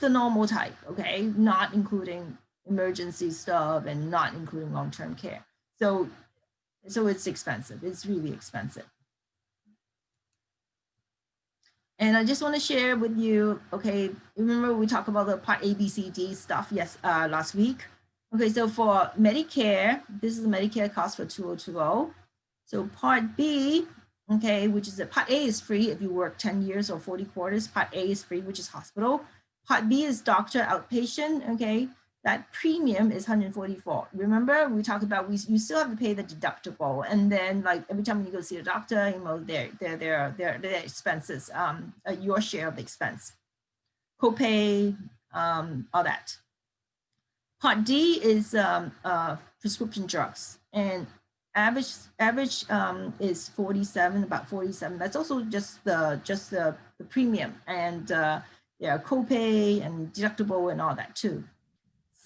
the normal type, okay? Not including emergency stuff and not including long-term care. So it's expensive. It's really expensive. And I just want to share with you, okay, remember we talked about the Part A, B, C, D stuff, yes, last week. Okay, so for Medicare, this is the Medicare cost for 2020. So Part B, okay, which is Part A is free if you work 10 years or 40 quarters. Part A is free, which is hospital. Part B is doctor outpatient, okay. That premium is $144. Remember, we talked about you still have to pay the deductible, and then like every time you go see a doctor, you know, their expenses, your share of the expense, copay, all that. Part D is prescription drugs, and average is 47, about 47. That's also just the premium, and copay and deductible and all that too.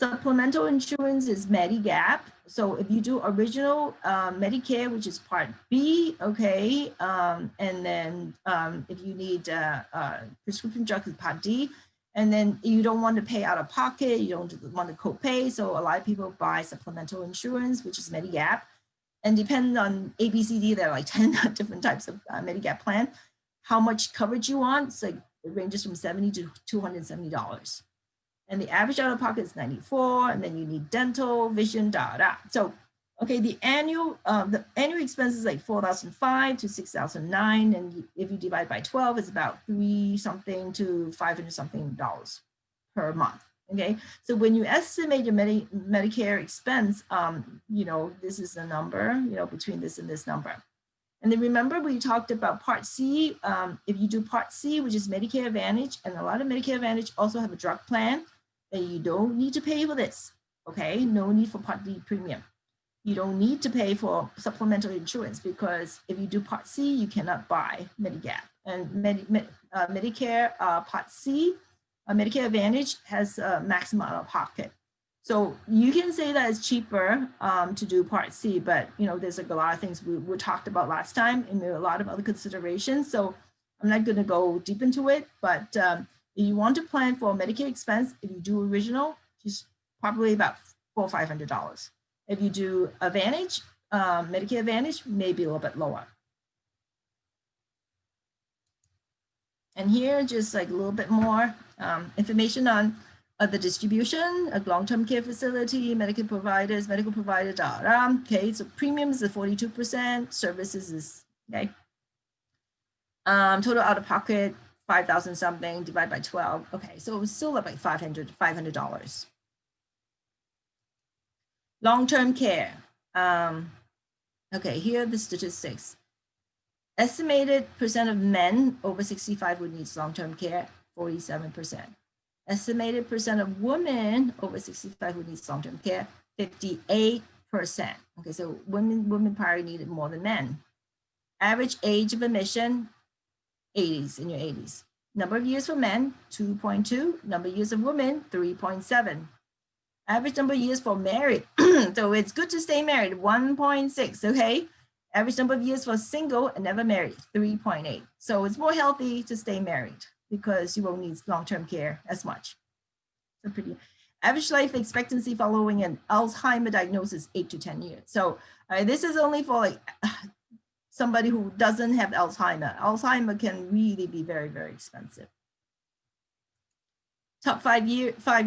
Supplemental insurance is Medigap. So if you do original Medicare, which is Part B, okay, and then if you need prescription drugs, is Part D, and then you don't want to pay out of pocket, you don't want to copay, so a lot of people buy supplemental insurance, which is Medigap, and depending on ABCD, there are like 10 different types of Medigap plan. How much coverage you want, so it ranges from $70 to $270. And the average out of pocket is 94, and then you need dental, vision, So Okay, the annual expense is like 4,005 to 6,009, and if you divide by 12, it's about $3 something to $500 something per month. Okay, so when you estimate your Medicare expense, you know, this is the number, you know, between this and this number. And then remember we talked about Part C. If you do Part C, which is Medicare Advantage, and a lot of Medicare Advantage also have a drug plan, then you don't need to pay for this. Okay, no need for Part D premium. You don't need to pay for supplemental insurance because if you do Part C, you cannot buy Medigap. And Medicare Part C, Medicare Advantage has a maximum out of pocket. So you can say that it's cheaper to do Part C, but you know there's like a lot of things we talked about last time, and there are a lot of other considerations. So I'm not going to go deep into it, but if you want to plan for Medicare expense, if you do original, just probably about $400 or $500. If you do Advantage, Medicare Advantage, maybe a little bit lower. And here, just like a little bit more information on the distribution, a long-term care facility, medical provider, okay, so premiums is 42%, services is, okay. Total out-of-pocket, 5,000 something, divided by 12. Okay, so it was still like $500. Long-term care. Okay, here are the statistics. Estimated percent of men over 65 would need long-term care, 47%. Estimated percent of women over 65 who needs long-term care, 58%. Okay, so women probably need it more than men. Average age of admission, 80s, in your 80s. Number of years for men, 2.2. Number of years of women, 3.7. Average number of years for married, so it's good to stay married, 1.6, okay? Average number of years for single and never married, 3.8. So it's more healthy to stay married because you won't need long-term care as much. So pretty. Average life expectancy following an Alzheimer diagnosis, 8 to 10 years. So this is only for like somebody who doesn't have Alzheimer. Alzheimer can really be very, very expensive. Top 5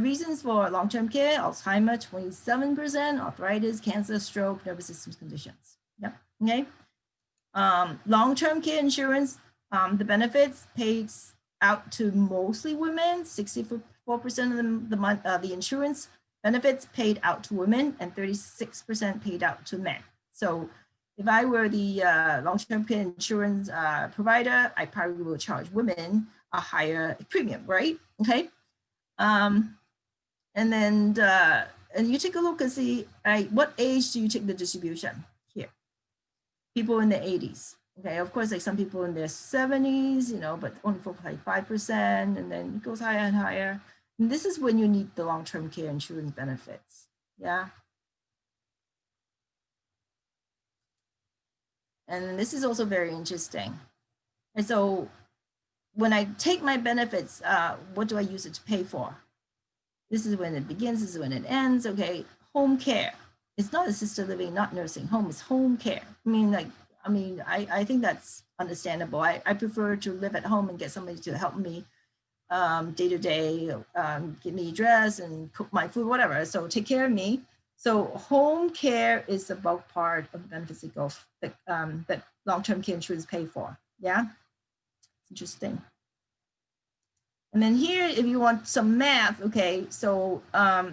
reasons for long-term care: Alzheimer, 27%, arthritis, cancer, stroke, nervous system conditions. Yep. Okay. Long-term care insurance, the benefits paid out to mostly women. 64% of the insurance benefits paid out to women, and 36% paid out to men. So if I were the long-term care insurance provider, I probably will charge women a higher premium, right? Okay. And then and you take a look and see, what age do you take the distribution here? People in the 80s. Okay, of course, like some people in their 70s, you know, but only for like 5%, and then it goes higher and higher. And this is when you need the long-term care insurance benefits. Yeah. And this is also very interesting. And so when I take my benefits, what do I use it to pay for? This is when it begins, this is when it ends. Okay, home care. It's not assisted living, not nursing home, it's home care. I think that's understandable. I prefer to live at home and get somebody to help me day to day, get me dressed and cook my food, whatever. So take care of me. So home care is the bulk part of the benefits that long-term care insurance pay for. Yeah, it's interesting. And then here, if you want some math, okay, so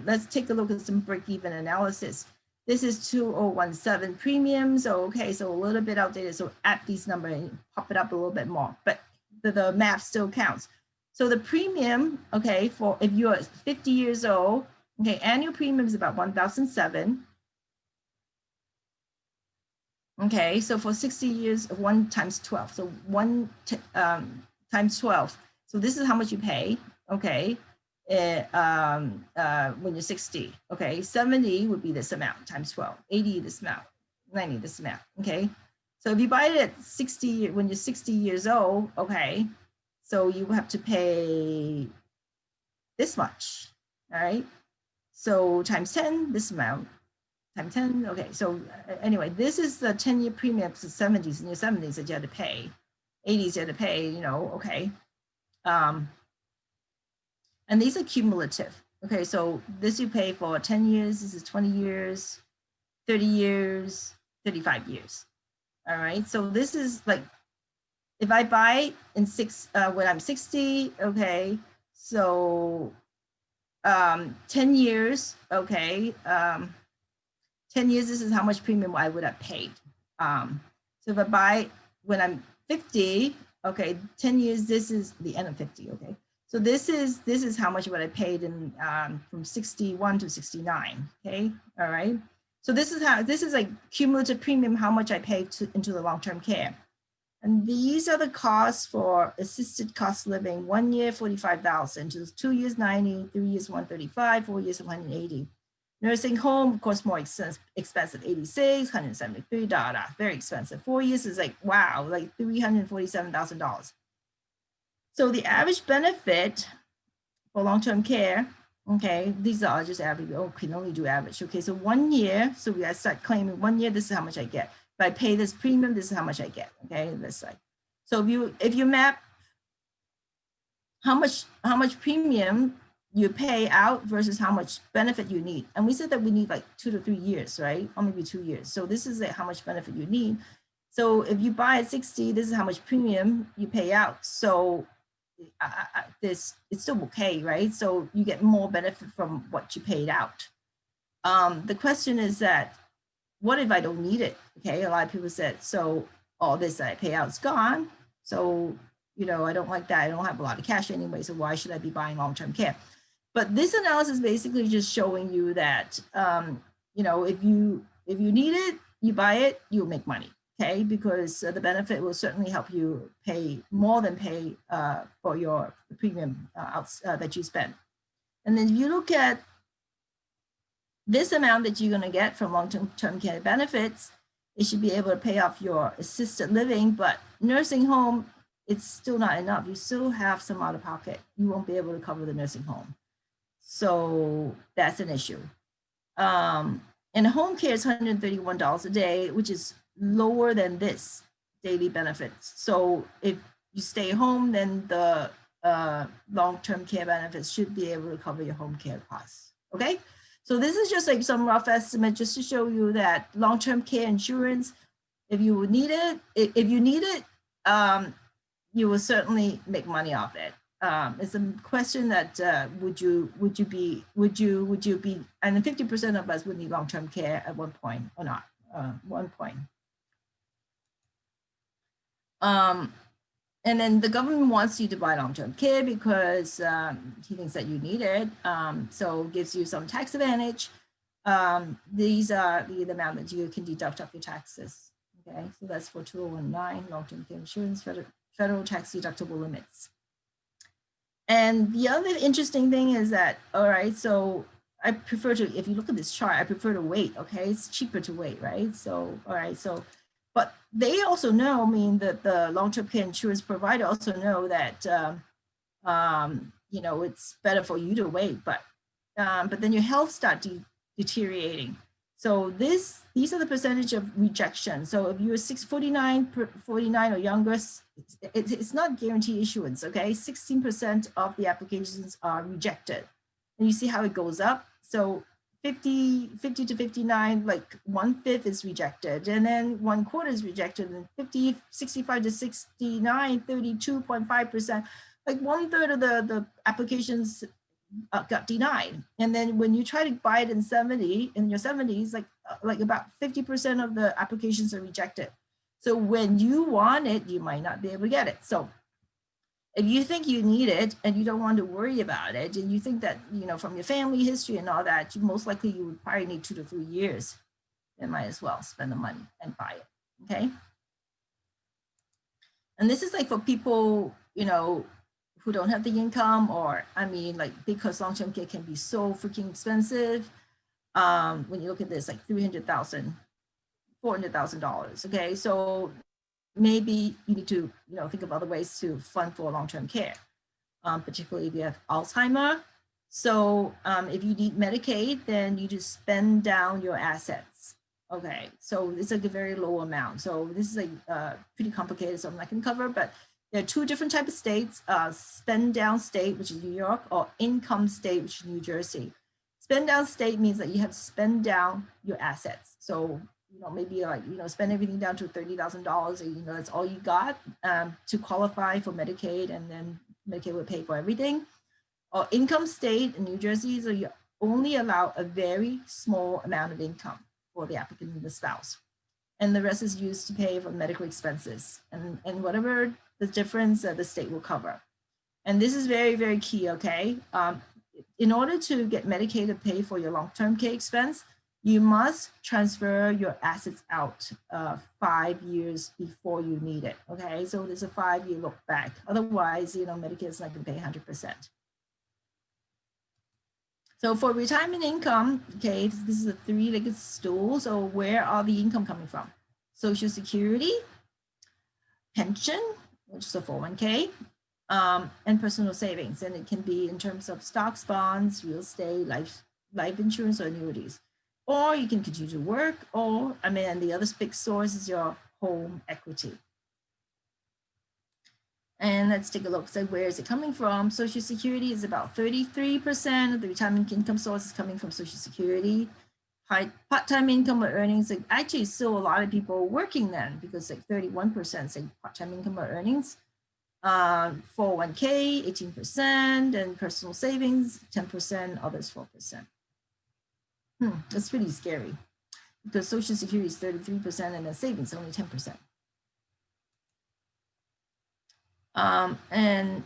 let's take a look at some break-even analysis. This is 2017 premium. So, okay, so a little bit outdated. So add these numbers and pop it up a little bit more, but the math still counts. So the premium, okay, for if you're 50 years old, okay, annual premium is about $1,007. Okay, so for 60 years, 1 times 12. So 1 times 12. So this is how much you pay, okay, when you're 60, okay, 70 would be this amount times 12, 80 this amount, 90 this amount, okay. So if you buy it at 60, when you're 60 years old, okay, so you have to pay this much, all right. So times 10, this amount, times 10, okay. So anyway, this is the 10-year premium to 70s, in your 70s that you had to pay, 80s you had to pay, you know, okay. And these are cumulative. Okay, so this you pay for 10 years, this is 20 years, 30 years, 35 years. All right, so this is like, if I buy in when I'm 60, okay, so 10 years, okay, 10 years, this is how much premium I would have paid. So if I buy when I'm 50, okay, 10 years, this is the end of 50, okay. So this is how much what I paid in from 61 to 69, okay, all right. So this is like cumulative premium, how much I paid into the long-term care. And these are the costs for assisted cost living: 1 year, 45,000, 2 years, 90, 3 years, 135, 4 years, 180. Nursing home, of course, more expensive, 86, 173, very expensive. 4 years is like, wow, like $347,000. So the average benefit for long-term care, okay, these are just average, can only do average. Okay, so 1 year, so we gotta start claiming 1 year, this is how much I get. If I pay this premium, this is how much I get, okay, this side. So if you map how much premium you pay out versus how much benefit you need. And we said that we need like 2 to 3 years, right? Or maybe 2 years. So this is like how much benefit you need. So if you buy at 60, this is how much premium you pay out. So it's still okay, right? So you get more benefit from what you paid out. The question is that, what if I don't need it? Okay, a lot of people said, so all this I pay out is gone. So, you know, I don't like that. I don't have a lot of cash anyway. So why should I be buying long-term care? But this analysis is basically just showing you that, you know, if you need it, you buy it, you'll make money, okay? Because the benefit will certainly help you pay more than pay for your premium that you spend. And then if you look at this amount that you're gonna get from long-term care benefits, it should be able to pay off your assisted living, but nursing home, it's still not enough. You still have some out of pocket. You won't be able to cover the nursing home. So that's an issue. And home care is $131 a day, which is lower than this daily benefits. So if you stay home, then the long-term care benefits should be able to cover your home care costs, okay? So this is just like some rough estimate just to show you that long-term care insurance, if you need it, you will certainly make money off it. It's a question that would you be, and 50% of us would need long-term care at one point or not, one point. And then the government wants you to buy long-term care because he thinks that you need it. So gives you some tax advantage. These are the amount that you can deduct off your taxes. Okay, so that's for 2019 long-term care insurance, federal tax deductible limits. And the other interesting thing is that, all right, so I prefer to, if you look at this chart, I prefer to wait, okay? It's cheaper to wait, right? So, all right, so, but they also know, I mean, that the long-term care insurance provider also know that, you know, it's better for you to wait, but then your health start deteriorating. So these are the percentage of rejection. So if you're 49 or younger, it's not guaranteed issuance, okay? 16% of the applications are rejected. And you see how it goes up. So 50 to 59, like 1/5 is rejected, and then 1/4 is rejected, and 65 to 69, 32.5%, like 1/3 of the applications got denied. And then when you try to buy it in your 70s, like about 50% of the applications are rejected. So when you want it, you might not be able to get it. So if you think you need it and you don't want to worry about it, and you think that, you know, from your family history and all that, most likely you would probably need 2 to 3 years, then might as well spend the money and buy it, okay? And this is like for people, you know, who don't have the income, or, I mean, like, because long-term care can be so freaking expensive. When you look at this, like $300,000, $400,000, okay? So maybe you need to, you know, think of other ways to fund for long-term care, particularly if you have Alzheimer. So if you need Medicaid, then you just spend down your assets. Okay, so it's like a very low amount. So this is like pretty complicated, so I'm not gonna cover, but there are 2 different types of states, spend down state, which is New York, or income state, which is New Jersey. Spend down state means that you have to spend down your assets. So, maybe like, spend everything down to $30,000, and that's all you got to qualify for Medicaid, and then Medicaid will pay for everything. Or income state in New Jersey, so you only allow a very small amount of income for the applicant and the spouse. And the rest is used to pay for medical expenses, and whatever the difference the state will cover. And this is very, very key, okay? In order to get Medicaid to pay for your long-term care expense, you must transfer your assets out 5 years before you need it, okay? So there's a 5-year look back. Otherwise, Medicare is not gonna pay 100%. So for retirement income, okay, this is a three-legged stool. So where are the income coming from? Social Security, pension, which is a 401k, and personal savings. And it can be in terms of stocks, bonds, real estate, life insurance, or annuities. Or you can continue to work, or, and the other big source is your home equity. And let's take a look. So where is it coming from? Social Security is about 33% of the retirement income source is coming from Social Security. Part-time income or earnings, like actually still a lot of people working then, because like 31% say part-time income or earnings. 401k, 18%, and personal savings, 10%, others 4%. That's pretty scary, because Social Security is 33% and the savings only 10%. And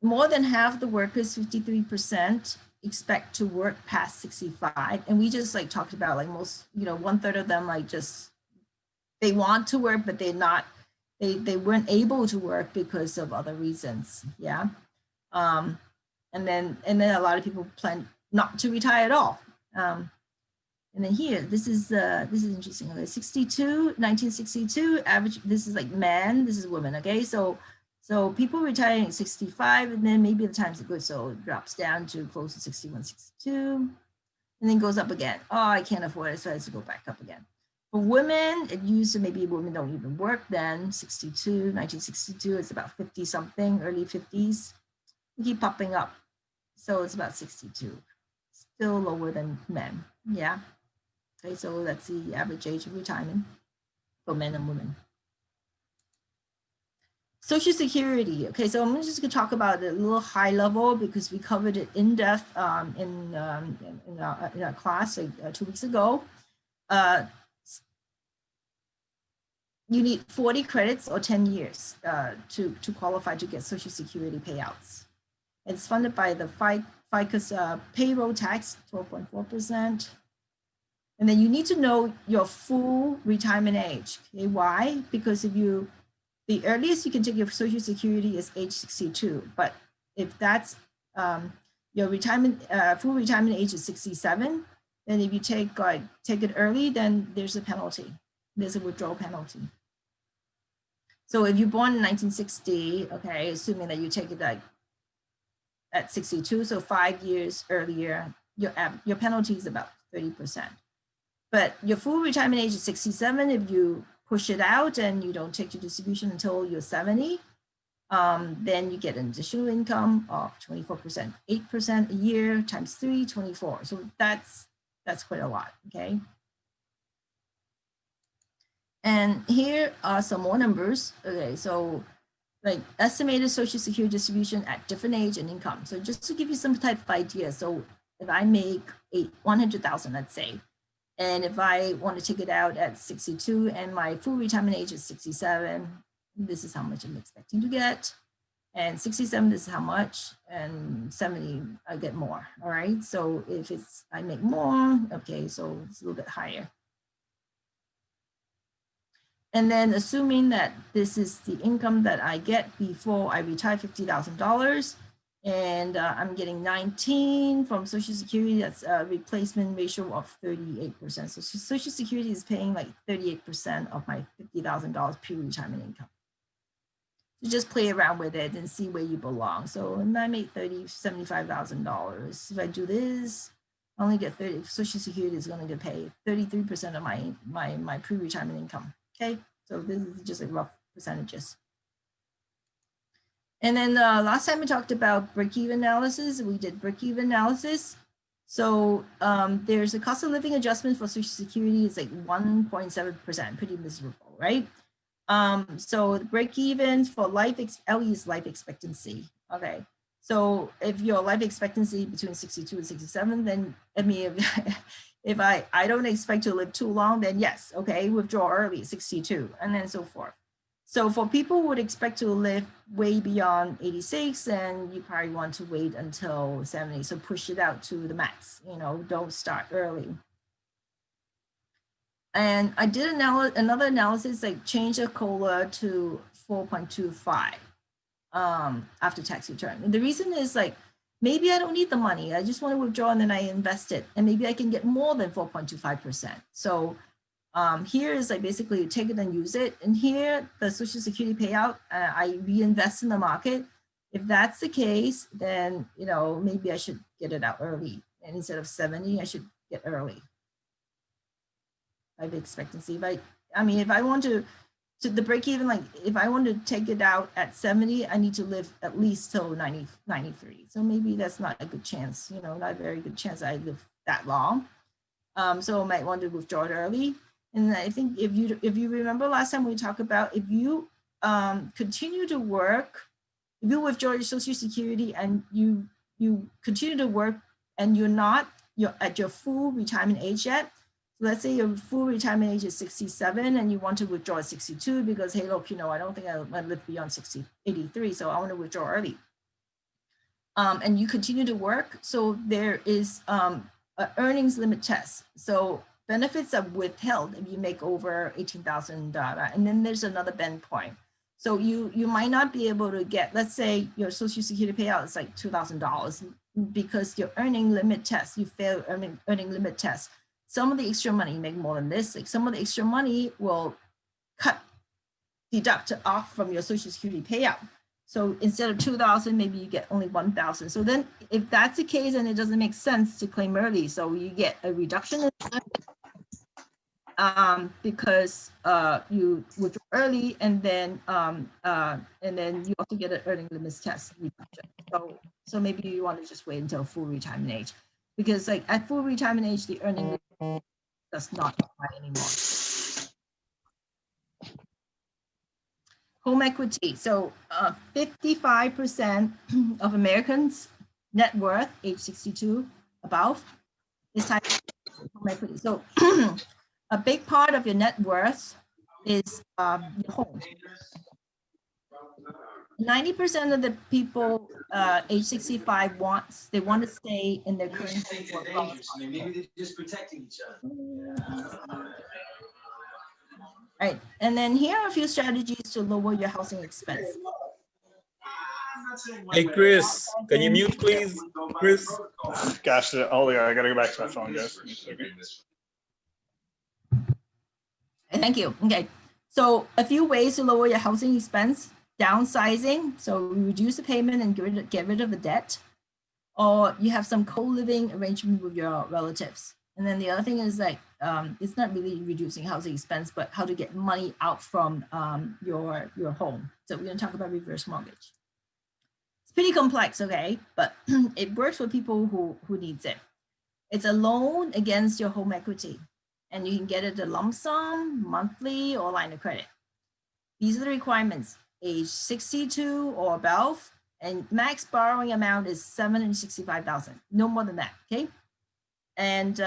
more than half the workers, 53%, expect to work past 65. And we just like talked about like most, 1/3 of them like just, they want to work, but they're not, they weren't able to work because of other reasons. Yeah. And then a lot of people plan not to retire at all. And then here, this is interesting. Okay, 1962 average, this is like men, this is women. Okay, so people retiring at 65, and then maybe the times are good, so it drops down to close to 61, 62, and then goes up again. Oh, I can't afford it, so it has to go back up again. For women, it used to maybe women don't even work then, 1962, it's about 50 something, early 50s. We keep popping up. So it's about 62, still lower than men, yeah. Okay, so that's the average age of retirement for men and women. Social Security. Okay, so I'm just going to talk about it a little high level because we covered it in depth in our class like 2 weeks ago. You need 40 credits or 10 years to qualify to get Social Security payouts. It's funded by the FICA's payroll tax, 12.4%. And then you need to know your full retirement age. Okay, why? Because the earliest you can take your Social Security is age 62, but if that's your retirement, full retirement age is 67, then if you take it early, then there's a penalty. There's a withdrawal penalty. So if you're born in 1960, okay, assuming that you take it at 62, so 5 years earlier, your penalty is about 30%. But your full retirement age is 67. If you push it out and you don't take your distribution until you're 70, then you get an additional income of 24%, 8% a year times 3, 24. So that's quite a lot, okay? And here are some more numbers. Okay, so like estimated Social Security distribution at different age and income. So just to give you some type of idea. So if I make 100,000, let's say, and if I want to take it out at 62 and my full retirement age is 67, this is how much I'm expecting to get. And 67, this is how much, and 70, I get more, all right? So if I make more, okay, so it's a little bit higher. And then assuming that this is the income that I get before I retire, $50,000, and I'm getting 19 from Social Security, that's a replacement ratio of 38%. So Social Security is paying like 38% of my $50,000 pre-retirement income. So just play around with it and see where you belong. So I make $75,000. If I do this, I only get 30, Social Security is going to pay 33% of my pre-retirement income. Okay, so this is just like rough percentages. And then last time we talked about break-even analysis. We did break-even analysis. So there's a cost of living adjustment for Social Security is like 1.7%, pretty miserable, right? So the break even for LE is life expectancy. Okay. So if your life expectancy between 62 and 67, then I mean, if I don't expect to live too long, then yes, okay, withdraw early, 62, and then so forth. So for people who would expect to live way beyond 86, and you probably want to wait until 70, so push it out to the max, you know, don't start early. And I did another analysis, like change the COLA to 4.25 after tax return. And the reason is like, maybe I don't need the money. I just want to withdraw and then I invest it. And maybe I can get more than 4.25%. So here is like basically you take it and use it. And here, the Social Security payout, I reinvest in the market. If that's the case, then, you know, maybe I should get it out early. And instead of 70, I should get early. Life expectancy. But I mean, if I want to the break even, like if I want to take it out at 70, I need to live at least till 93. So maybe that's not a good chance, you know, not a very good chance I live that long. So I might want to withdraw it early. And I think if you remember last time we talked about, if you continue to work, if you withdraw your Social Security and you continue to work and you're at your full retirement age yet, let's say your full retirement age is 67 and you want to withdraw at 62 because, hey, look, you know, I don't think I'll live beyond 83, so I want to withdraw early. And you continue to work. So there is an earnings limit test. So benefits are withheld if you make over $18,000. And then there's another bend point. So you might not be able to get, let's say your Social Security payout is like $2,000 because your earning limit test, you fail earning limit test. Some of the extra money you make more than this. Like some of the extra money will deduct off from your Social Security payout. So instead of 2,000, maybe you get only 1,000. So then if that's the case, then it doesn't make sense to claim early. So you get a reduction in because you withdraw early, and then you also get an earning limits test reduction. So maybe you want to just wait until full retirement age, because like at full retirement age, the earning does not apply anymore. Home equity. So 55% of Americans' net worth, age 62 above, is tied to home equity. So a big part of your net worth is your home. 90% of the people age 65 want to stay in their current home.
Maybe they're just protecting each other.
Right, and then here are a few strategies to lower your housing expense.
Hey, Chris, can you mute, please? Chris?
Gosh, oh yeah, I gotta go back to my phone, guys.
Thank you. Okay, so a few ways to lower your housing expense: downsizing, so reduce the payment and get rid of the debt, or you have some co-living arrangement with your relatives. And then the other thing is like, it's not really reducing housing expense, but how to get money out from your home. So we're gonna talk about reverse mortgage. It's pretty complex, okay? But it works for people who needs it. It's a loan against your home equity, and you can get it a lump sum, monthly, or line of credit. These are the requirements: age 62 or above, and max borrowing amount is $765,000, no more than that, okay? And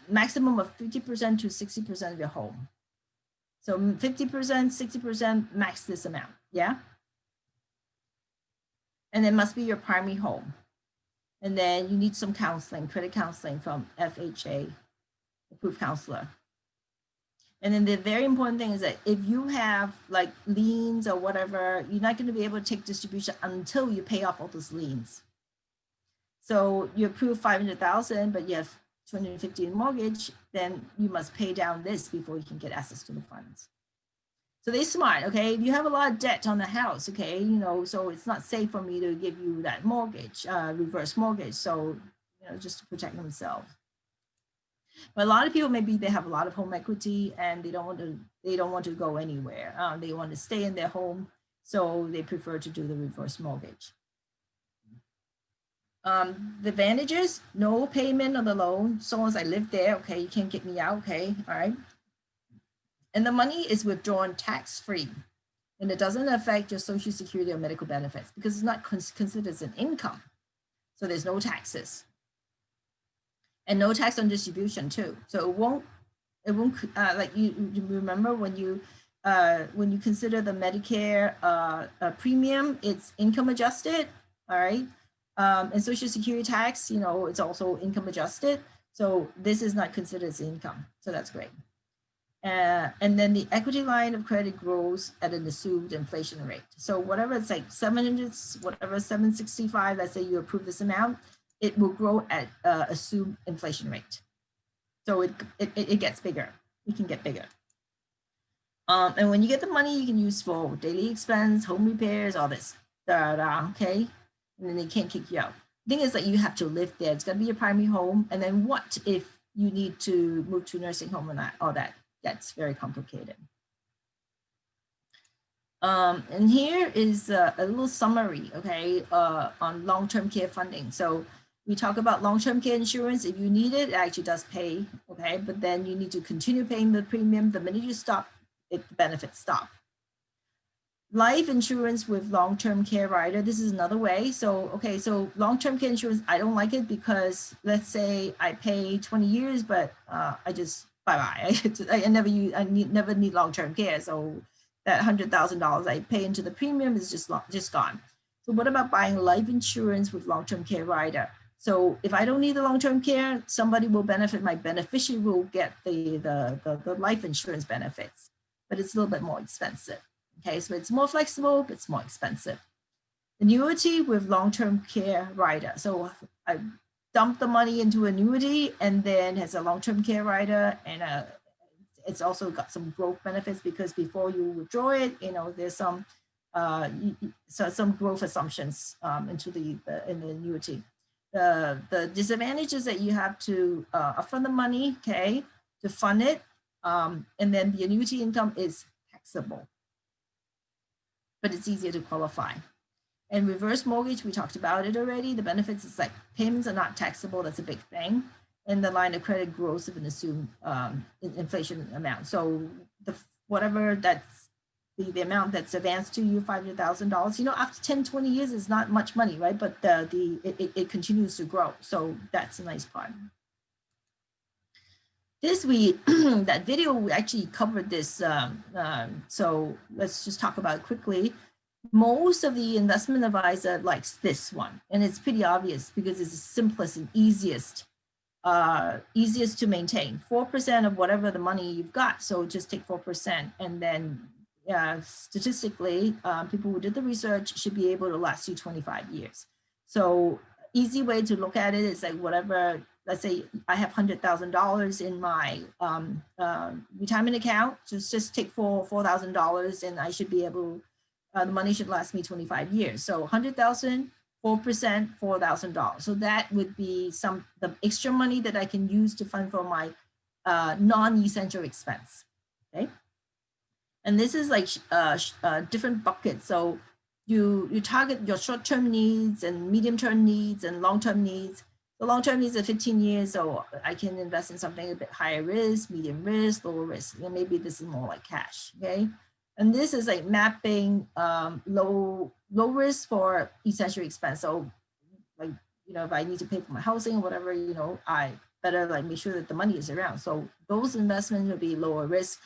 maximum of 50% to 60% of your home. So 50%, 60%, max this amount, yeah? And it must be your primary home. And then you need some counseling, credit counseling from FHA, approved counselor. And then the very important thing is that if you have like liens or whatever, you're not gonna be able to take distribution until you pay off all those liens. So you approve 500,000, but you have 250 in mortgage, then you must pay down this before you can get access to the funds. So they're smart, okay? If you have a lot of debt on the house, okay, you know, so it's not safe for me to give you that mortgage, reverse mortgage. So, you know, just to protect themselves. But a lot of people, maybe they have a lot of home equity and they don't want to go anywhere. They want to stay in their home, so they prefer to do the reverse mortgage. The advantages, no payment on the loan. So long as I live there, okay, you can't get me out, okay, all right. And the money is withdrawn tax-free. And it doesn't affect your Social Security or medical benefits because it's not considered as an income. So there's no taxes. And no tax on distribution too. So it won't like you remember when you consider the Medicare premium, it's income adjusted, all right? And Social Security tax, it's also income adjusted. So this is not considered as income. So that's great. And then the equity line of credit grows at an assumed inflation rate. So whatever it's like 700, whatever 765, let's say you approve this amount, it will grow at assumed inflation rate. So it gets bigger. It can get bigger. And when you get the money, you can use for daily expense, home repairs, all this, okay? And then they can't kick you out. The thing is that you have to live there. It's gonna be your primary home. And then what if you need to move to a nursing home or not, all that? That's very complicated. And here is a little summary, okay, on long-term care funding. So we talk about long-term care insurance. If you need it, it actually does pay, okay, but then you need to continue paying the premium. The minute you stop, the benefits stop. Life insurance with long-term care rider, this is another way. So, okay, so long-term care insurance, I don't like it because let's say I pay 20 years, but I just, bye-bye. I never need long-term care. So that $100,000 I pay into the premium is just gone. So what about buying life insurance with long-term care rider? So if I don't need the long-term care, somebody will benefit. My beneficiary will get the life insurance benefits, but it's a little bit more expensive. Okay, so it's more flexible, but it's more expensive. Annuity with long-term care rider. So I dump the money into annuity and then has a long-term care rider, and it's also got some growth benefits because before you withdraw it, there's some growth assumptions into the annuity. The disadvantages that you have to upfront the money, okay, to fund it, and then the annuity income is taxable, but it's easier to qualify. And reverse mortgage, we talked about it already. The benefits is like payments are not taxable. That's a big thing. And the line of credit grows with an assumed inflation amount. So whatever that's the amount that's advanced to you, $500,000, after 10, 20 years is not much money, right? But it continues to grow. So that's a nice part. That video, we actually covered this. So let's just talk about it quickly. Most of the investment advisor likes this one, and it's pretty obvious because it's the simplest and easiest to maintain. 4% of whatever the money you've got. So just take 4%, and then statistically, people who did the research should be able to last you 25 years. So easy way to look at it is like whatever. Let's say I have $100,000 in my retirement account. Just take $4,000, and I should be able. The money should last me 25 years. So 100,000, 4%, $4,000. So that would be the extra money that I can use to fund for my non-essential expense. Okay, and this is like different buckets. So you target your short-term needs and medium-term needs and long-term needs. The long-term needs are 15 years, so I can invest in something a bit higher risk, medium risk, lower risk. Maybe this is more like cash. Okay. And this is like mapping low risk for essential expense. So like, if I need to pay for my housing or whatever, I better like make sure that the money is around. So those investments will be lower risk,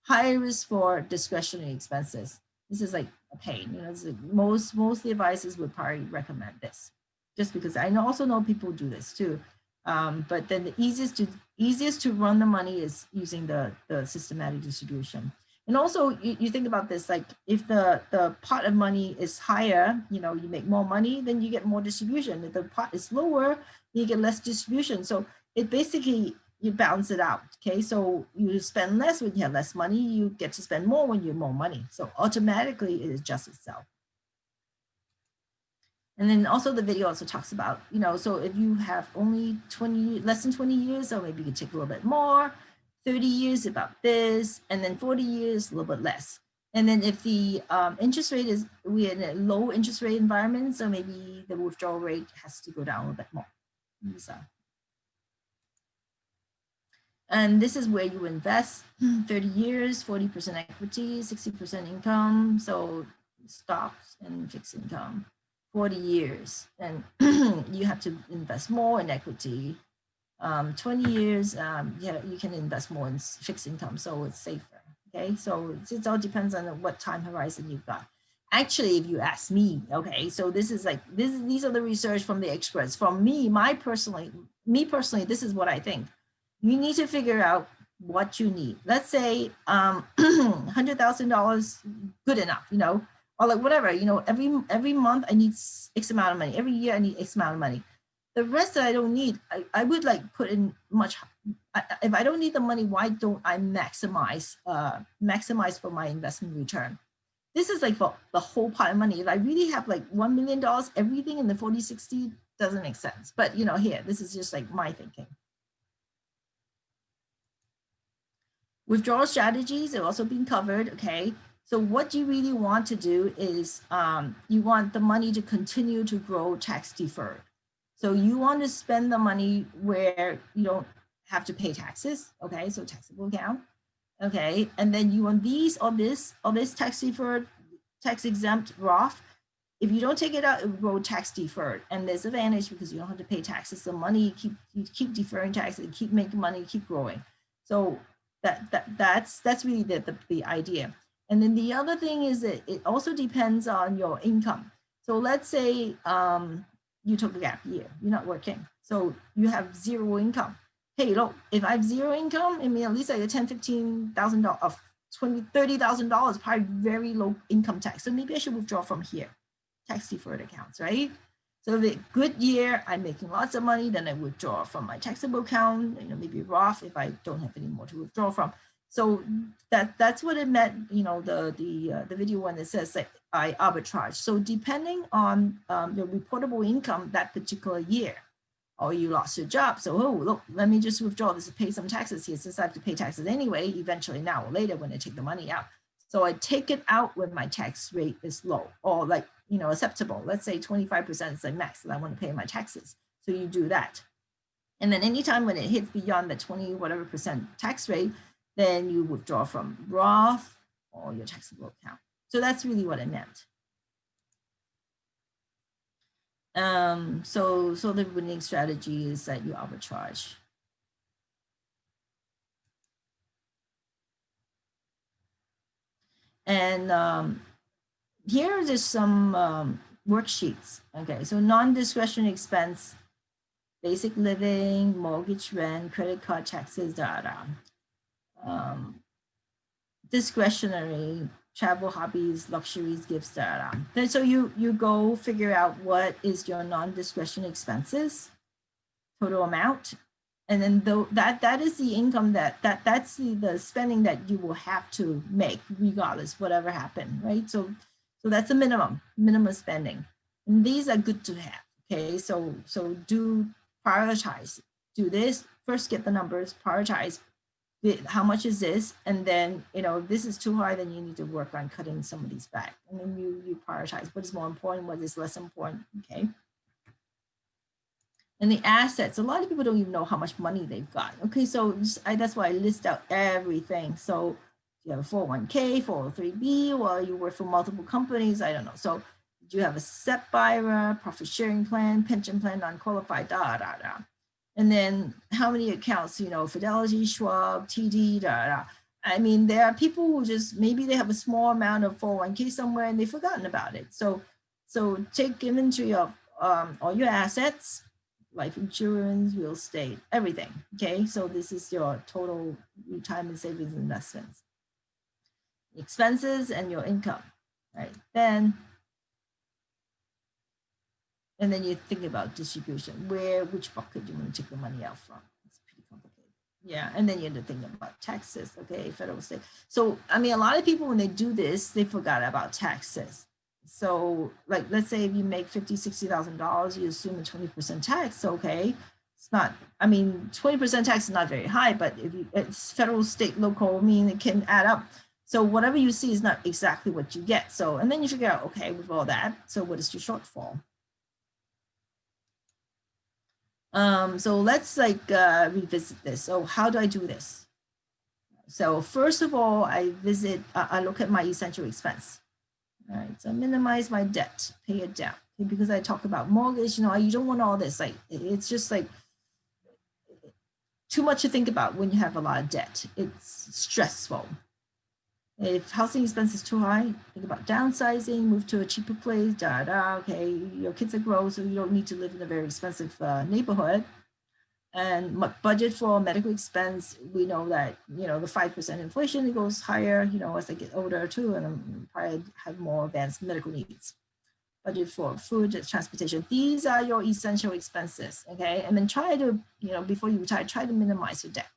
higher risk for discretionary expenses. This is like a pain. It's like most of the advisors would probably recommend this, just because I also know people do this too. But then the easiest to run the money is using the systematic distribution. And also you think about this, like if the pot of money is higher, you make more money, then you get more distribution. If the pot is lower, you get less distribution. So it basically, you balance it out. Okay, so you spend less when you have less money, you get to spend more when you have more money. So automatically it adjusts itself. And then also the video also talks about, so if you have only less than 20 years, so maybe you can take a little bit more. 30 years about this, and then 40 years, a little bit less. And then if the interest rate is, we're in a low interest rate environment, so maybe the withdrawal rate has to go down a bit more. So, and this is where you invest 30 years, 40% equity, 60% income. So stocks and fixed income, 40 years. And you have to invest more in equity. 20 years, yeah, you can invest more in fixed income, so it's safer. Okay, so it all depends on what time horizon you've got. Actually, if you ask me, okay, so this is like these are the research from the experts. From me, personally, this is what I think. You need to figure out what you need. Let's say $100,000 good enough, you know, or like whatever, you know, every month I need X amount of money. Every year I need X amount of money. The rest that I don't need, I would like put in much. If I don't need the money, why don't I maximize for my investment return? This is like for the whole pot of money. If I really have like $1 million, everything in the 40-60 doesn't make sense. But you know, here, this is just like my thinking. Withdrawal strategies have also been covered, okay? So what you really want to do is you want the money to continue to grow tax deferred. So you want to spend the money where you don't have to pay taxes, okay? So taxable account, okay? And then you want these or this tax deferred, tax exempt Roth. If you don't take it out, it will grow tax deferred. And there's advantage because you don't have to pay taxes. The money, you keep deferring taxes, you keep making money, keep growing. So that's really the idea. And then the other thing is that it also depends on your income. So let's say you took a gap year, you're not working. So you have zero income. Hey, look, if I have zero income, I mean, at least I get $10,000, $15,000 of $20,000, probably very low income tax. So maybe I should withdraw from here, tax deferred accounts, right? So if it's a good year, I'm making lots of money, then I withdraw from my taxable account, you know, maybe Roth if I don't have any more to withdraw from. So that's what it meant, you know, the video when it says that I arbitrage. So depending on your reportable income that particular year, or you lost your job, so oh look, let me just withdraw this to pay some taxes here since I have to pay taxes anyway, eventually now or later when I take the money out. So I take it out when my tax rate is low or like, you know, acceptable. Let's say 25% is the max that I want to pay my taxes. So you do that. And then anytime when it hits beyond the 20 whatever percent tax rate, then you withdraw from Roth or your taxable account. So that's really what it meant. So the winning strategy is that you arbitrage. And here are just some worksheets. Okay, so non-discretionary expense, basic living, mortgage, rent, credit card, taxes, discretionary, travel, hobbies, luxuries, gifts, Then so you go figure out what is your non-discretionary expenses, total amount, and then that is the income that's the spending that you will have to make regardless whatever happened, right? So that's the minimum spending, and these are good to have. Okay, so do prioritize, do this first, get the numbers, prioritize. How much is this? And then, you know, if this is too high, then you need to work on cutting some of these back. And then you prioritize what is more important, what is less important, okay? And the assets, a lot of people don't even know how much money they've got. Okay, so that's why I list out everything. So you have a 401k, 403b, or you work for multiple companies, I don't know. So do you have a SEP IRA, profit sharing plan, pension plan, non-qualified, And then how many accounts, you know, Fidelity, Schwab, TD, I mean, there are people who just, maybe they have a small amount of 401k somewhere and they've forgotten about it. So take inventory of all your assets, life insurance, real estate, everything, okay? So this is your total retirement savings investments. Expenses and your income, right? And then you think about distribution, which bucket you want to take the money out from. It's pretty complicated. Yeah, and then you have to think about taxes, okay, federal, state. So, I mean, a lot of people, when they do this, they forgot about taxes. So, like, let's say if you make $50,000, $60,000, you assume a 20% tax, okay. It's not, I mean, 20% tax is not very high, but if it's federal, state, local, I mean, it can add up. So whatever you see is not exactly what you get. So, and then you figure out, okay, with all that, so what is your shortfall? So let's revisit this. So how do I do this? So first of all, I look at my essential expense. All right, so minimize my debt, pay it down. Okay, because I talk about mortgage, you don't want all this. Like, it's just like too much to think about when you have a lot of debt. It's stressful. If housing expense is too high, think about downsizing, move to a cheaper place, okay, your kids are grown, so you don't need to live in a very expensive neighborhood. And budget for medical expense, we know that, the 5% inflation, it goes higher, as I get older too, and I'm probably have more advanced medical needs. Budget for food, transportation. These are your essential expenses, okay? And then try to, before you retire, try to minimize your debt.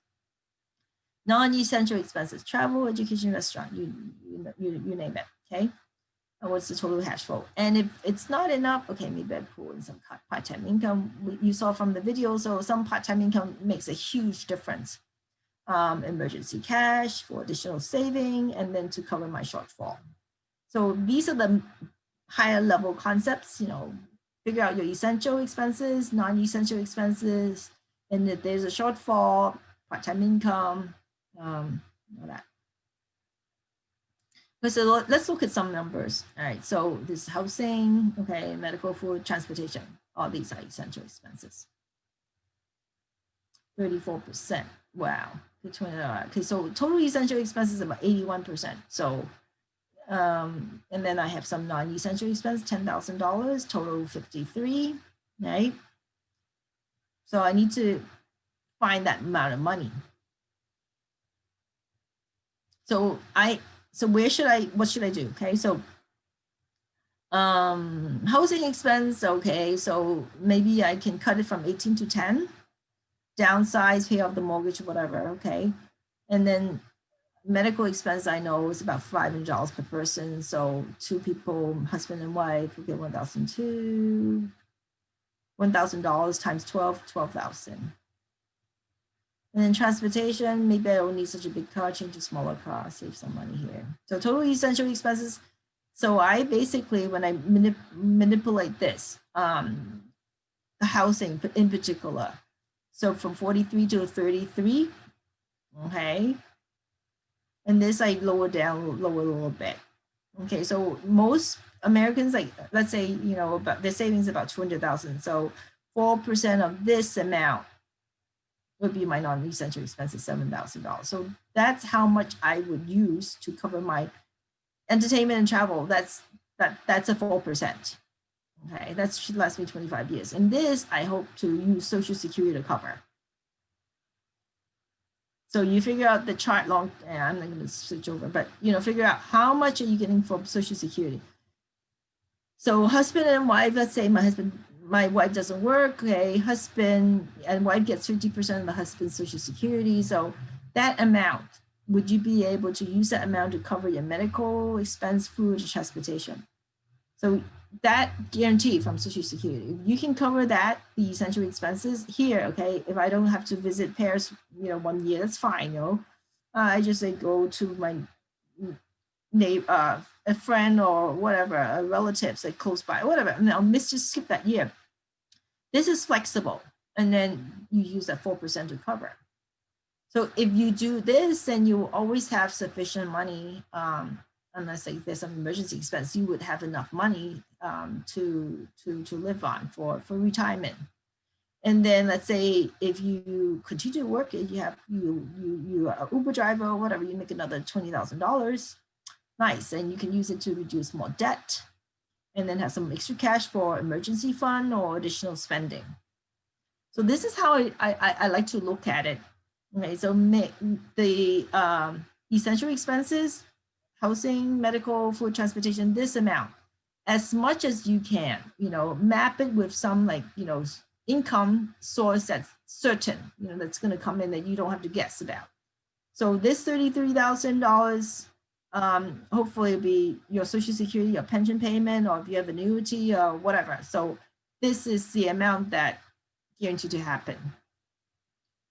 Non-essential expenses, travel, education, restaurant, you name it, okay? And what's the total cash flow? And if it's not enough, okay, maybe I pull in some part-time income. You saw from the video, so some part-time income makes a huge difference. Emergency cash for additional saving, and then to cover my shortfall. So these are the higher level concepts, figure out your essential expenses, non-essential expenses, and if there's a shortfall, part-time income, all that. So let's look at some numbers. All right, so this housing, okay, medical, food, transportation, all these are essential expenses. 34%, wow. Okay, so total essential expenses about 81%. So, and then I have some non-essential expense, $10,000, total 53, right? So I need to find that amount of money. So what should I do? Okay, so housing expense, okay, so maybe I can cut it from 18 to 10, downsize, pay off the mortgage, whatever, okay. And then medical expense, I know is about $500 per person. So 2 people, husband and wife, will get $1,000 times 12,000. And then transportation, maybe I don't need such a big car, change to smaller car, save some money here. So total essential expenses. So I basically, when I manipulate this, the housing in particular, so from 43 to 33, okay. And this I lower a little bit. Okay, so most Americans, like, let's say, about their savings about 200,000. So 4% of this amount would be my non-essential expenses, $7,000. So that's how much I would use to cover my entertainment and travel. That's a 4%. Okay, that should last me 25 years. And this, I hope to use Social Security to cover. So you figure out the chart I'm not going to switch over, but figure out how much are you getting from Social Security. So husband and wife, let's say my wife doesn't work, okay, husband and wife gets 50% of the husband's Social Security. So that amount, would you be able to use that amount to cover your medical expense, food, and transportation? So that guarantee from Social Security, if you can cover that, the essential expenses here, okay, if I don't have to visit Paris, 1 year, that's fine, I just say go to my neighbor, a friend or whatever, a relative, say close by, whatever, and I'll just skip that year. This is flexible, and then you use that 4% to cover. So if you do this, then you will always have sufficient money, unless there's some emergency expense, you would have enough money to live on for retirement. And then let's say if you continue to work, you are an Uber driver or whatever, you make another $20,000. Nice, and you can use it to reduce more debt, and then have some extra cash for emergency fund or additional spending. So this is how I like to look at it. Okay, so the essential expenses, housing, medical, food, transportation, this amount, as much as you can, map it with some income source that's certain, that's going to come in that you don't have to guess about. So this $33,000, hopefully it'll be your Social Security, your pension payment, or if you have annuity or whatever. So this is the amount that guaranteed to happen.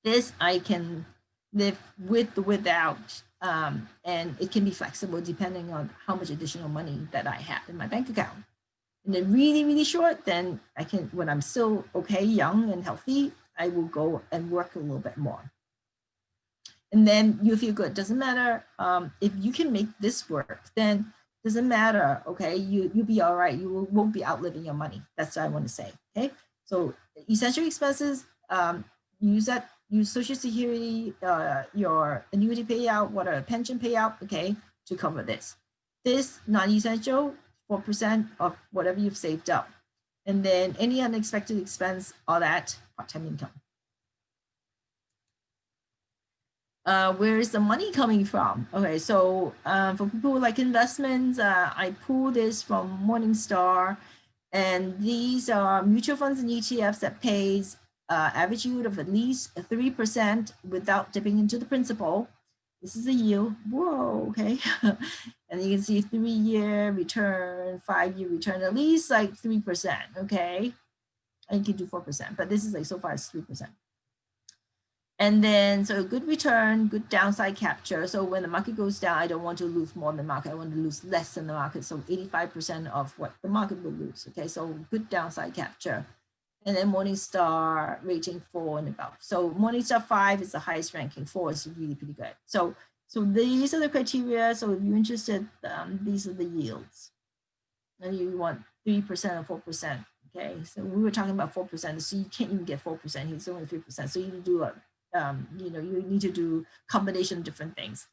This I can live with, without And it can be flexible depending on how much additional money that I have in my bank account. And then really, really short, then I can, when I'm still okay, young and healthy, I will go and work a little bit more. And then you feel good. Doesn't matter if you can make this work, then doesn't matter, okay? You'll be all right. You won't be outliving your money. That's what I want to say, okay? So essential expenses, use Social Security, your annuity payout, what a pension payout, okay, to cover this. This non-essential, 4% of whatever you've saved up. And then any unexpected expense, all that part-time income. Where is the money coming from? Okay, so for people who like investments, I pull this from Morningstar, and these are mutual funds and ETFs that pays average yield of at least 3% without dipping into the principal. This is a yield. Whoa, okay. And you can see 3-year return, 5-year return, at least like 3%, okay? And you can do 4%, but this is like so far it's 3%. And then, so good return, good downside capture. So when the market goes down, I don't want to lose more than the market. I want to lose less than the market. So 85% of what the market will lose. Okay, so good downside capture. And then Morningstar rating 4 and above. So Morningstar 5 is the highest ranking. 4 is really pretty good. So these are the criteria. So if you're interested, these are the yields. And you want 3% or 4%. Okay, so we were talking about 4%. So you can't even get 4%. It's only 3%. So you need to do you need to do combination of different things.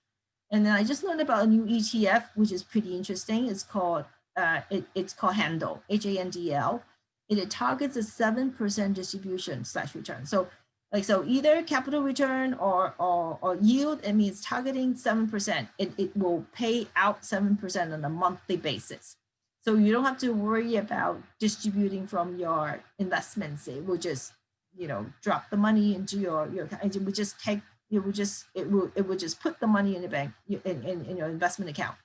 And then I just learned about a new ETF, which is pretty interesting. It's called Handle, HANDL. It targets a 7% distribution / return. So either capital return or yield, it means targeting 7%. It will pay out 7% on a monthly basis. So you don't have to worry about distributing from your investments. It will just, drop the money into your account. It would just put the money in the bank in your investment account.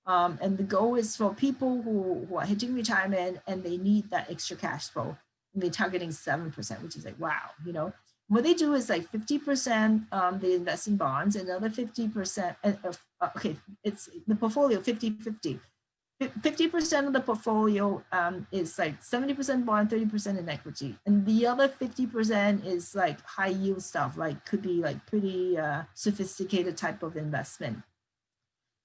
And the goal is for people who are hitting retirement and they need that extra cash flow. And they're targeting 7%, which is like, wow, What they do is like 50% they invest in bonds, another 50%, it's the portfolio 50-50. 50% of the portfolio is like 70% bond, 30% in equity. And the other 50% is like high yield stuff, like could be like pretty sophisticated type of investment.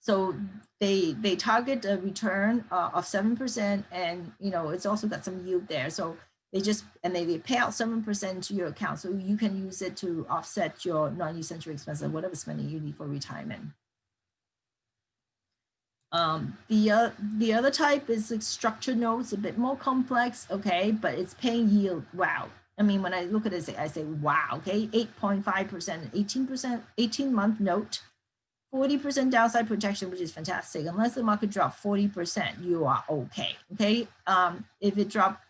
So they target a return of 7%, and it's also got some yield there. So they pay out 7% to your account, so you can use it to offset your non-essential expenses, whatever spending you need for retirement. The other type is like structured notes, a bit more complex, okay, but it's paying yield. Wow. I mean, when I look at it, I say, wow, okay, 8.5%, 18%, 18-month note, 40% downside protection, which is fantastic. Unless the market dropped 40%, you are okay, okay? If it dropped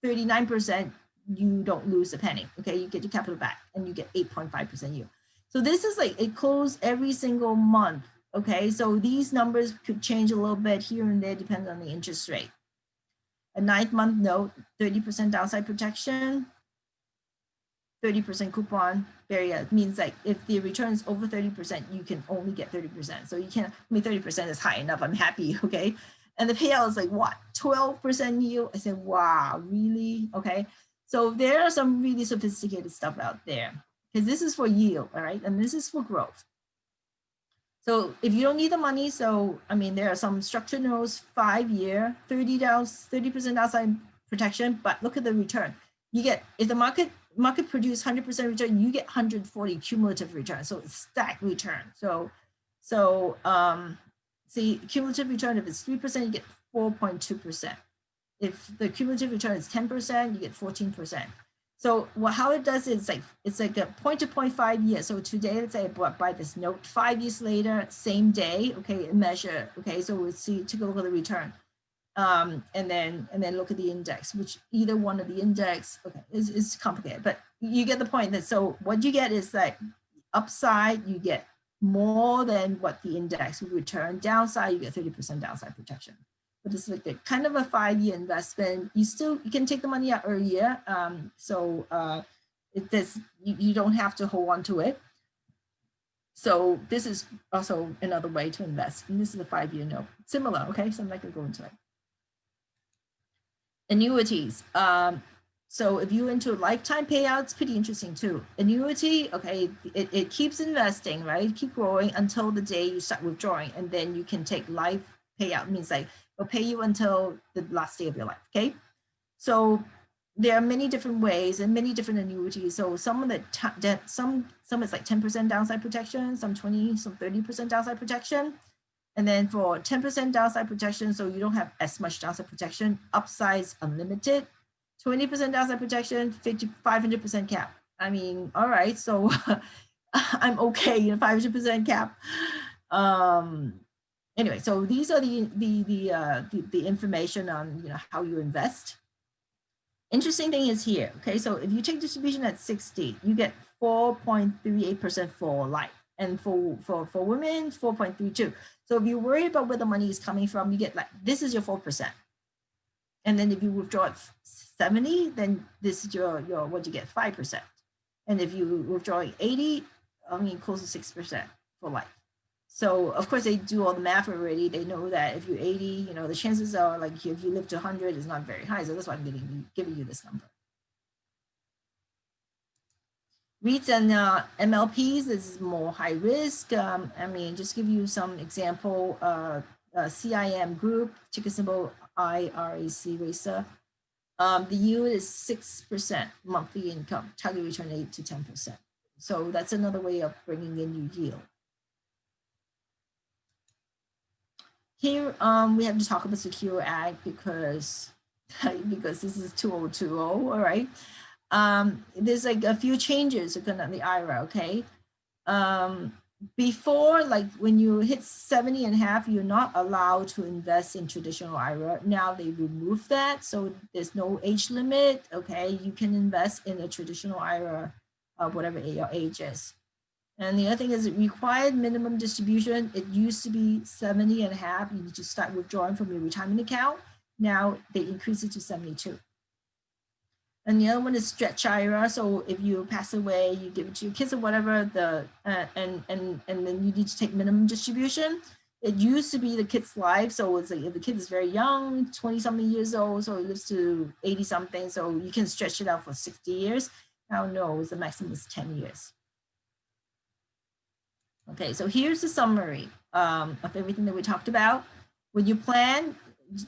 39%, you don't lose a penny, okay? You get your capital back and you get 8.5% yield. So this is like, it closed every single month. Okay, so these numbers could change a little bit here and there, depending on the interest rate. A 9-month note, 30% downside protection, 30% coupon. It means like if the return is over 30%, you can only get 30%. So you can't, 30% is high enough, I'm happy, okay? And the payout is like what, 12% yield? I said, wow, really? Okay, so there are some really sophisticated stuff out there, because this is for yield, all right? And this is for growth. So if you don't need the money, there are some structured notes, 5-year, 30% downside protection, but look at the return. You get, if the market produce 100% return, you get 140 cumulative return. So it's stacked return. See, cumulative return, if it's 3%, you get 4.2%. If the cumulative return is 10%, you get 14%. So how it does is it's like a point-to-point 5 years. So today, let's say I bought by this note, 5 years later, same day, okay, measure, okay, so we'll see, take a look at the return. And then look at the index, which either one of the index, okay, is complicated, but you get the point. That so what you get is that upside, you get more than what the index would return. Downside, you get 30% downside protection. But it's like a kind of a 5-year investment. You can take the money out earlier. You don't have to hold on to it. So this is also another way to invest. And this is a 5-year note. Similar, okay? So I'm not gonna go into it. Annuities. So if you're into lifetime payouts, pretty interesting too. Annuity, okay, it keeps investing, right? Keep growing until the day you start withdrawing, and then you can take life payout. Means like it'll pay you until the last day of your life, okay? So there are many different ways and many different annuities. So some of the some is like 10% downside protection, some 20, some 30% downside protection. And then for 10% downside protection, so you don't have as much downside protection, upsize unlimited, 20% downside protection, 500% cap. I mean, all right, so I'm okay, 500% cap. Anyway, so these are the information on how you invest. Interesting thing is here, okay, so if you take distribution at 60, you get 4.38% for life, and for women, 4.32. So if you worry about where the money is coming from, you get like, this is your 4%. And then if you withdraw at 70, then this is your what you get, 5%. And if you withdraw at 80, I mean, close to 6% for life. So of course they do all the math already. They know that if you're 80, the chances are like if you live to 100 is not very high. So that's why I'm giving you this number. REITs and MLPs is more high risk. I mean, just give you some example. CIM Group, ticker symbol IRAC RACA. The yield is 6% monthly income, target return 8 to 10%. So that's another way of bringing in your yield. Here, we have to talk about Secure Act because this is 2020, all right? There's like a few changes on the IRA, okay? Before, like when you hit 70 and a half, you're not allowed to invest in traditional IRA. Now they removed that, so there's no age limit, okay? You can invest in a traditional IRA, whatever your age is. And the other thing is required minimum distribution. It used to be 70 and a half. You need to start withdrawing from your retirement account. Now they increase it to 72. And the other one is stretch IRA. So if you pass away, you give it to your kids or whatever, and then you need to take minimum distribution. It used to be the kid's life. So it's like if the kid is very young, 20 something years old, so it lives to 80 something. So you can stretch it out for 60 years. Now, no, it's the maximum is 10 years. Okay, so here's the summary of everything that we talked about. When you plan,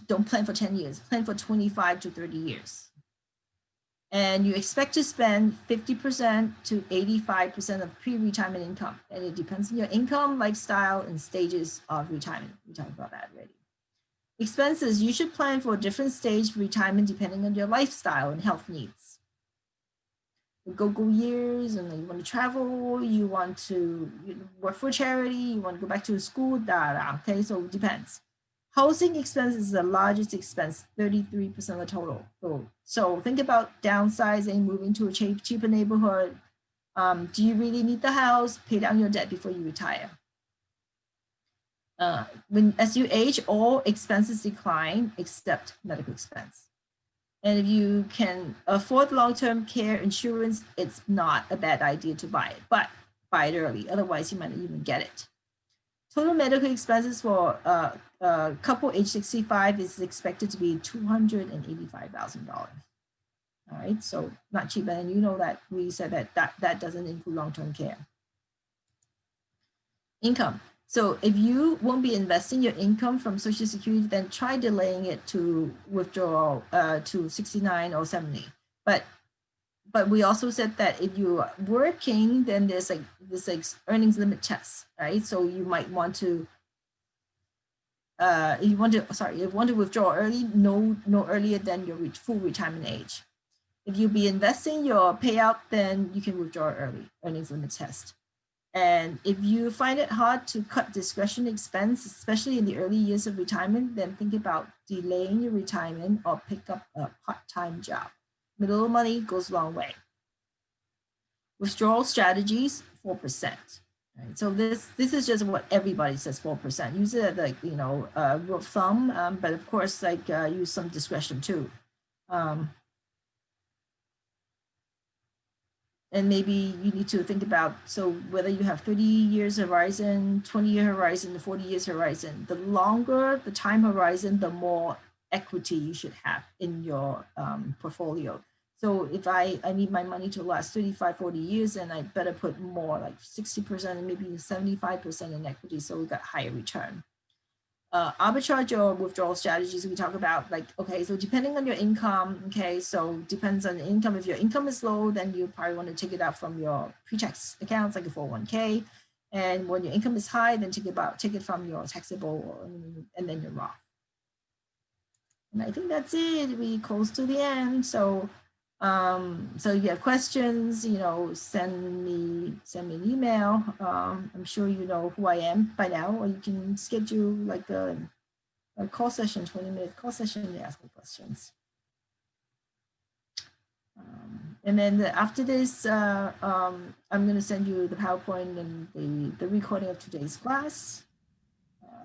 don't plan for 10 years, plan for 25 to 30 years. And you expect to spend 50% to 85% of pre-retirement income. And it depends on your income, lifestyle, and stages of retirement. We talked about that already. Expenses, you should plan for a different stage of retirement depending on your lifestyle and health needs. Go years, and you want to travel, you want to work for charity, you want to go back to school, okay, so it depends. Housing expense is the largest expense, 33% of the total. So think about downsizing, moving to a cheaper neighborhood. Do you really need the house? Pay down your debt before you retire. As you age, all expenses decline except medical expense. And if you can afford long-term care insurance, it's not a bad idea to buy it, but buy it early. Otherwise, you might not even get it. Total medical expenses for a couple age 65 is expected to be $285,000. All right, so not cheap. And you know that we said that doesn't include long-term care. Income. So if you won't be investing your income from Social Security, then try delaying it to withdrawal to 69 or 70. But we also said that if you're working, then there's like this earnings limit test, right? So you might want to, if you want to withdraw early, no earlier than your full retirement age. If you be investing your payout, then you can withdraw early, earnings limit test. And if you find it hard to cut discretionary expense, especially in the early years of retirement, then think about delaying your retirement or pick up a part-time job. A little money goes a long way. Withdrawal strategies, 4%. Right? So this is just what everybody says, 4%. Use it like, rule of thumb, but of course, like use some discretion too. and maybe you need to think about, so whether you have 30 years horizon, 20-year horizon, the 40 years horizon, the longer the time horizon, the more equity you should have in your portfolio. So if I need my money to last 35, 40 years, and I better put more like 60% and maybe 75% in equity, so we got higher return. Arbitrage or withdrawal strategies, we talk about like, okay, so depending on your income, okay, so depends on the income. If your income is low, then you probably want to take it out from your pre-tax accounts like a 401k. And when your income is high, then take it from your taxable and then your Roth. And I think that's it. We close to the end. So so if you have questions, send me an email. I'm sure you know who I am by now, or you can schedule like a call session, 20-minute call session to ask me questions. And then after this, I'm going to send you the PowerPoint and the recording of today's class.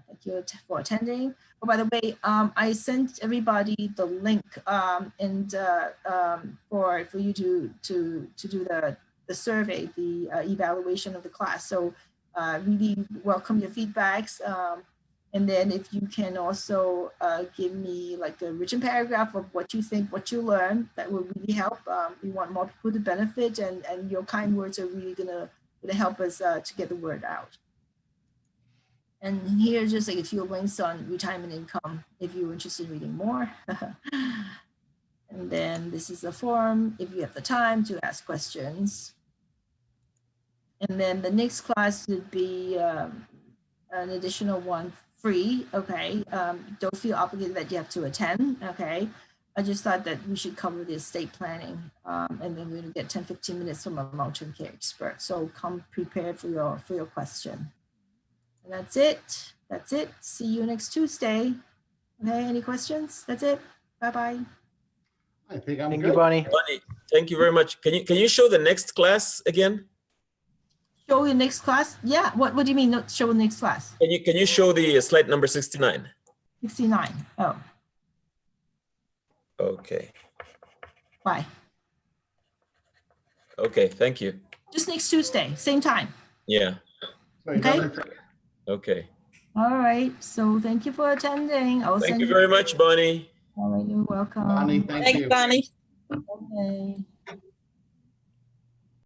Thank you for attending. Oh, by the way, I sent everybody the link for you to do the survey, the evaluation of the class. So really welcome your feedbacks. And then if you can also give me like a written paragraph of what you think, what you learned, that will really help. We want more people to benefit, and your kind words are really gonna help us to get the word out. And here's just like a few links on retirement income if you're interested in reading more. And then this is the forum if you have the time to ask questions. And then the next class would be an additional one free, okay? Don't feel obligated that you have to attend, okay? I just thought that we should cover the estate planning, and then we're gonna get 10-15 minutes from a long-term care expert. So come prepared for your question. And that's it. That's it. See you next Tuesday. Okay, any questions? That's it. Bye-bye.
I think I'm
Thank
good.
you, Bonnie.
Bonnie, thank you very much. Can you show the next class again?
Show your next class? Yeah, what do you mean not show the next class?
Can you show the slide number 69?
69. Oh,
Okay.
bye.
Okay, thank you.
Just next Tuesday, same time.
Yeah.
So it
Okay.
doesn't-
Okay.
All right, so thank you for attending. I will
Thank
send
you very much, Bonnie.
All right, you're welcome.
Bonnie, thank you.
Thanks, Bonnie.
Okay.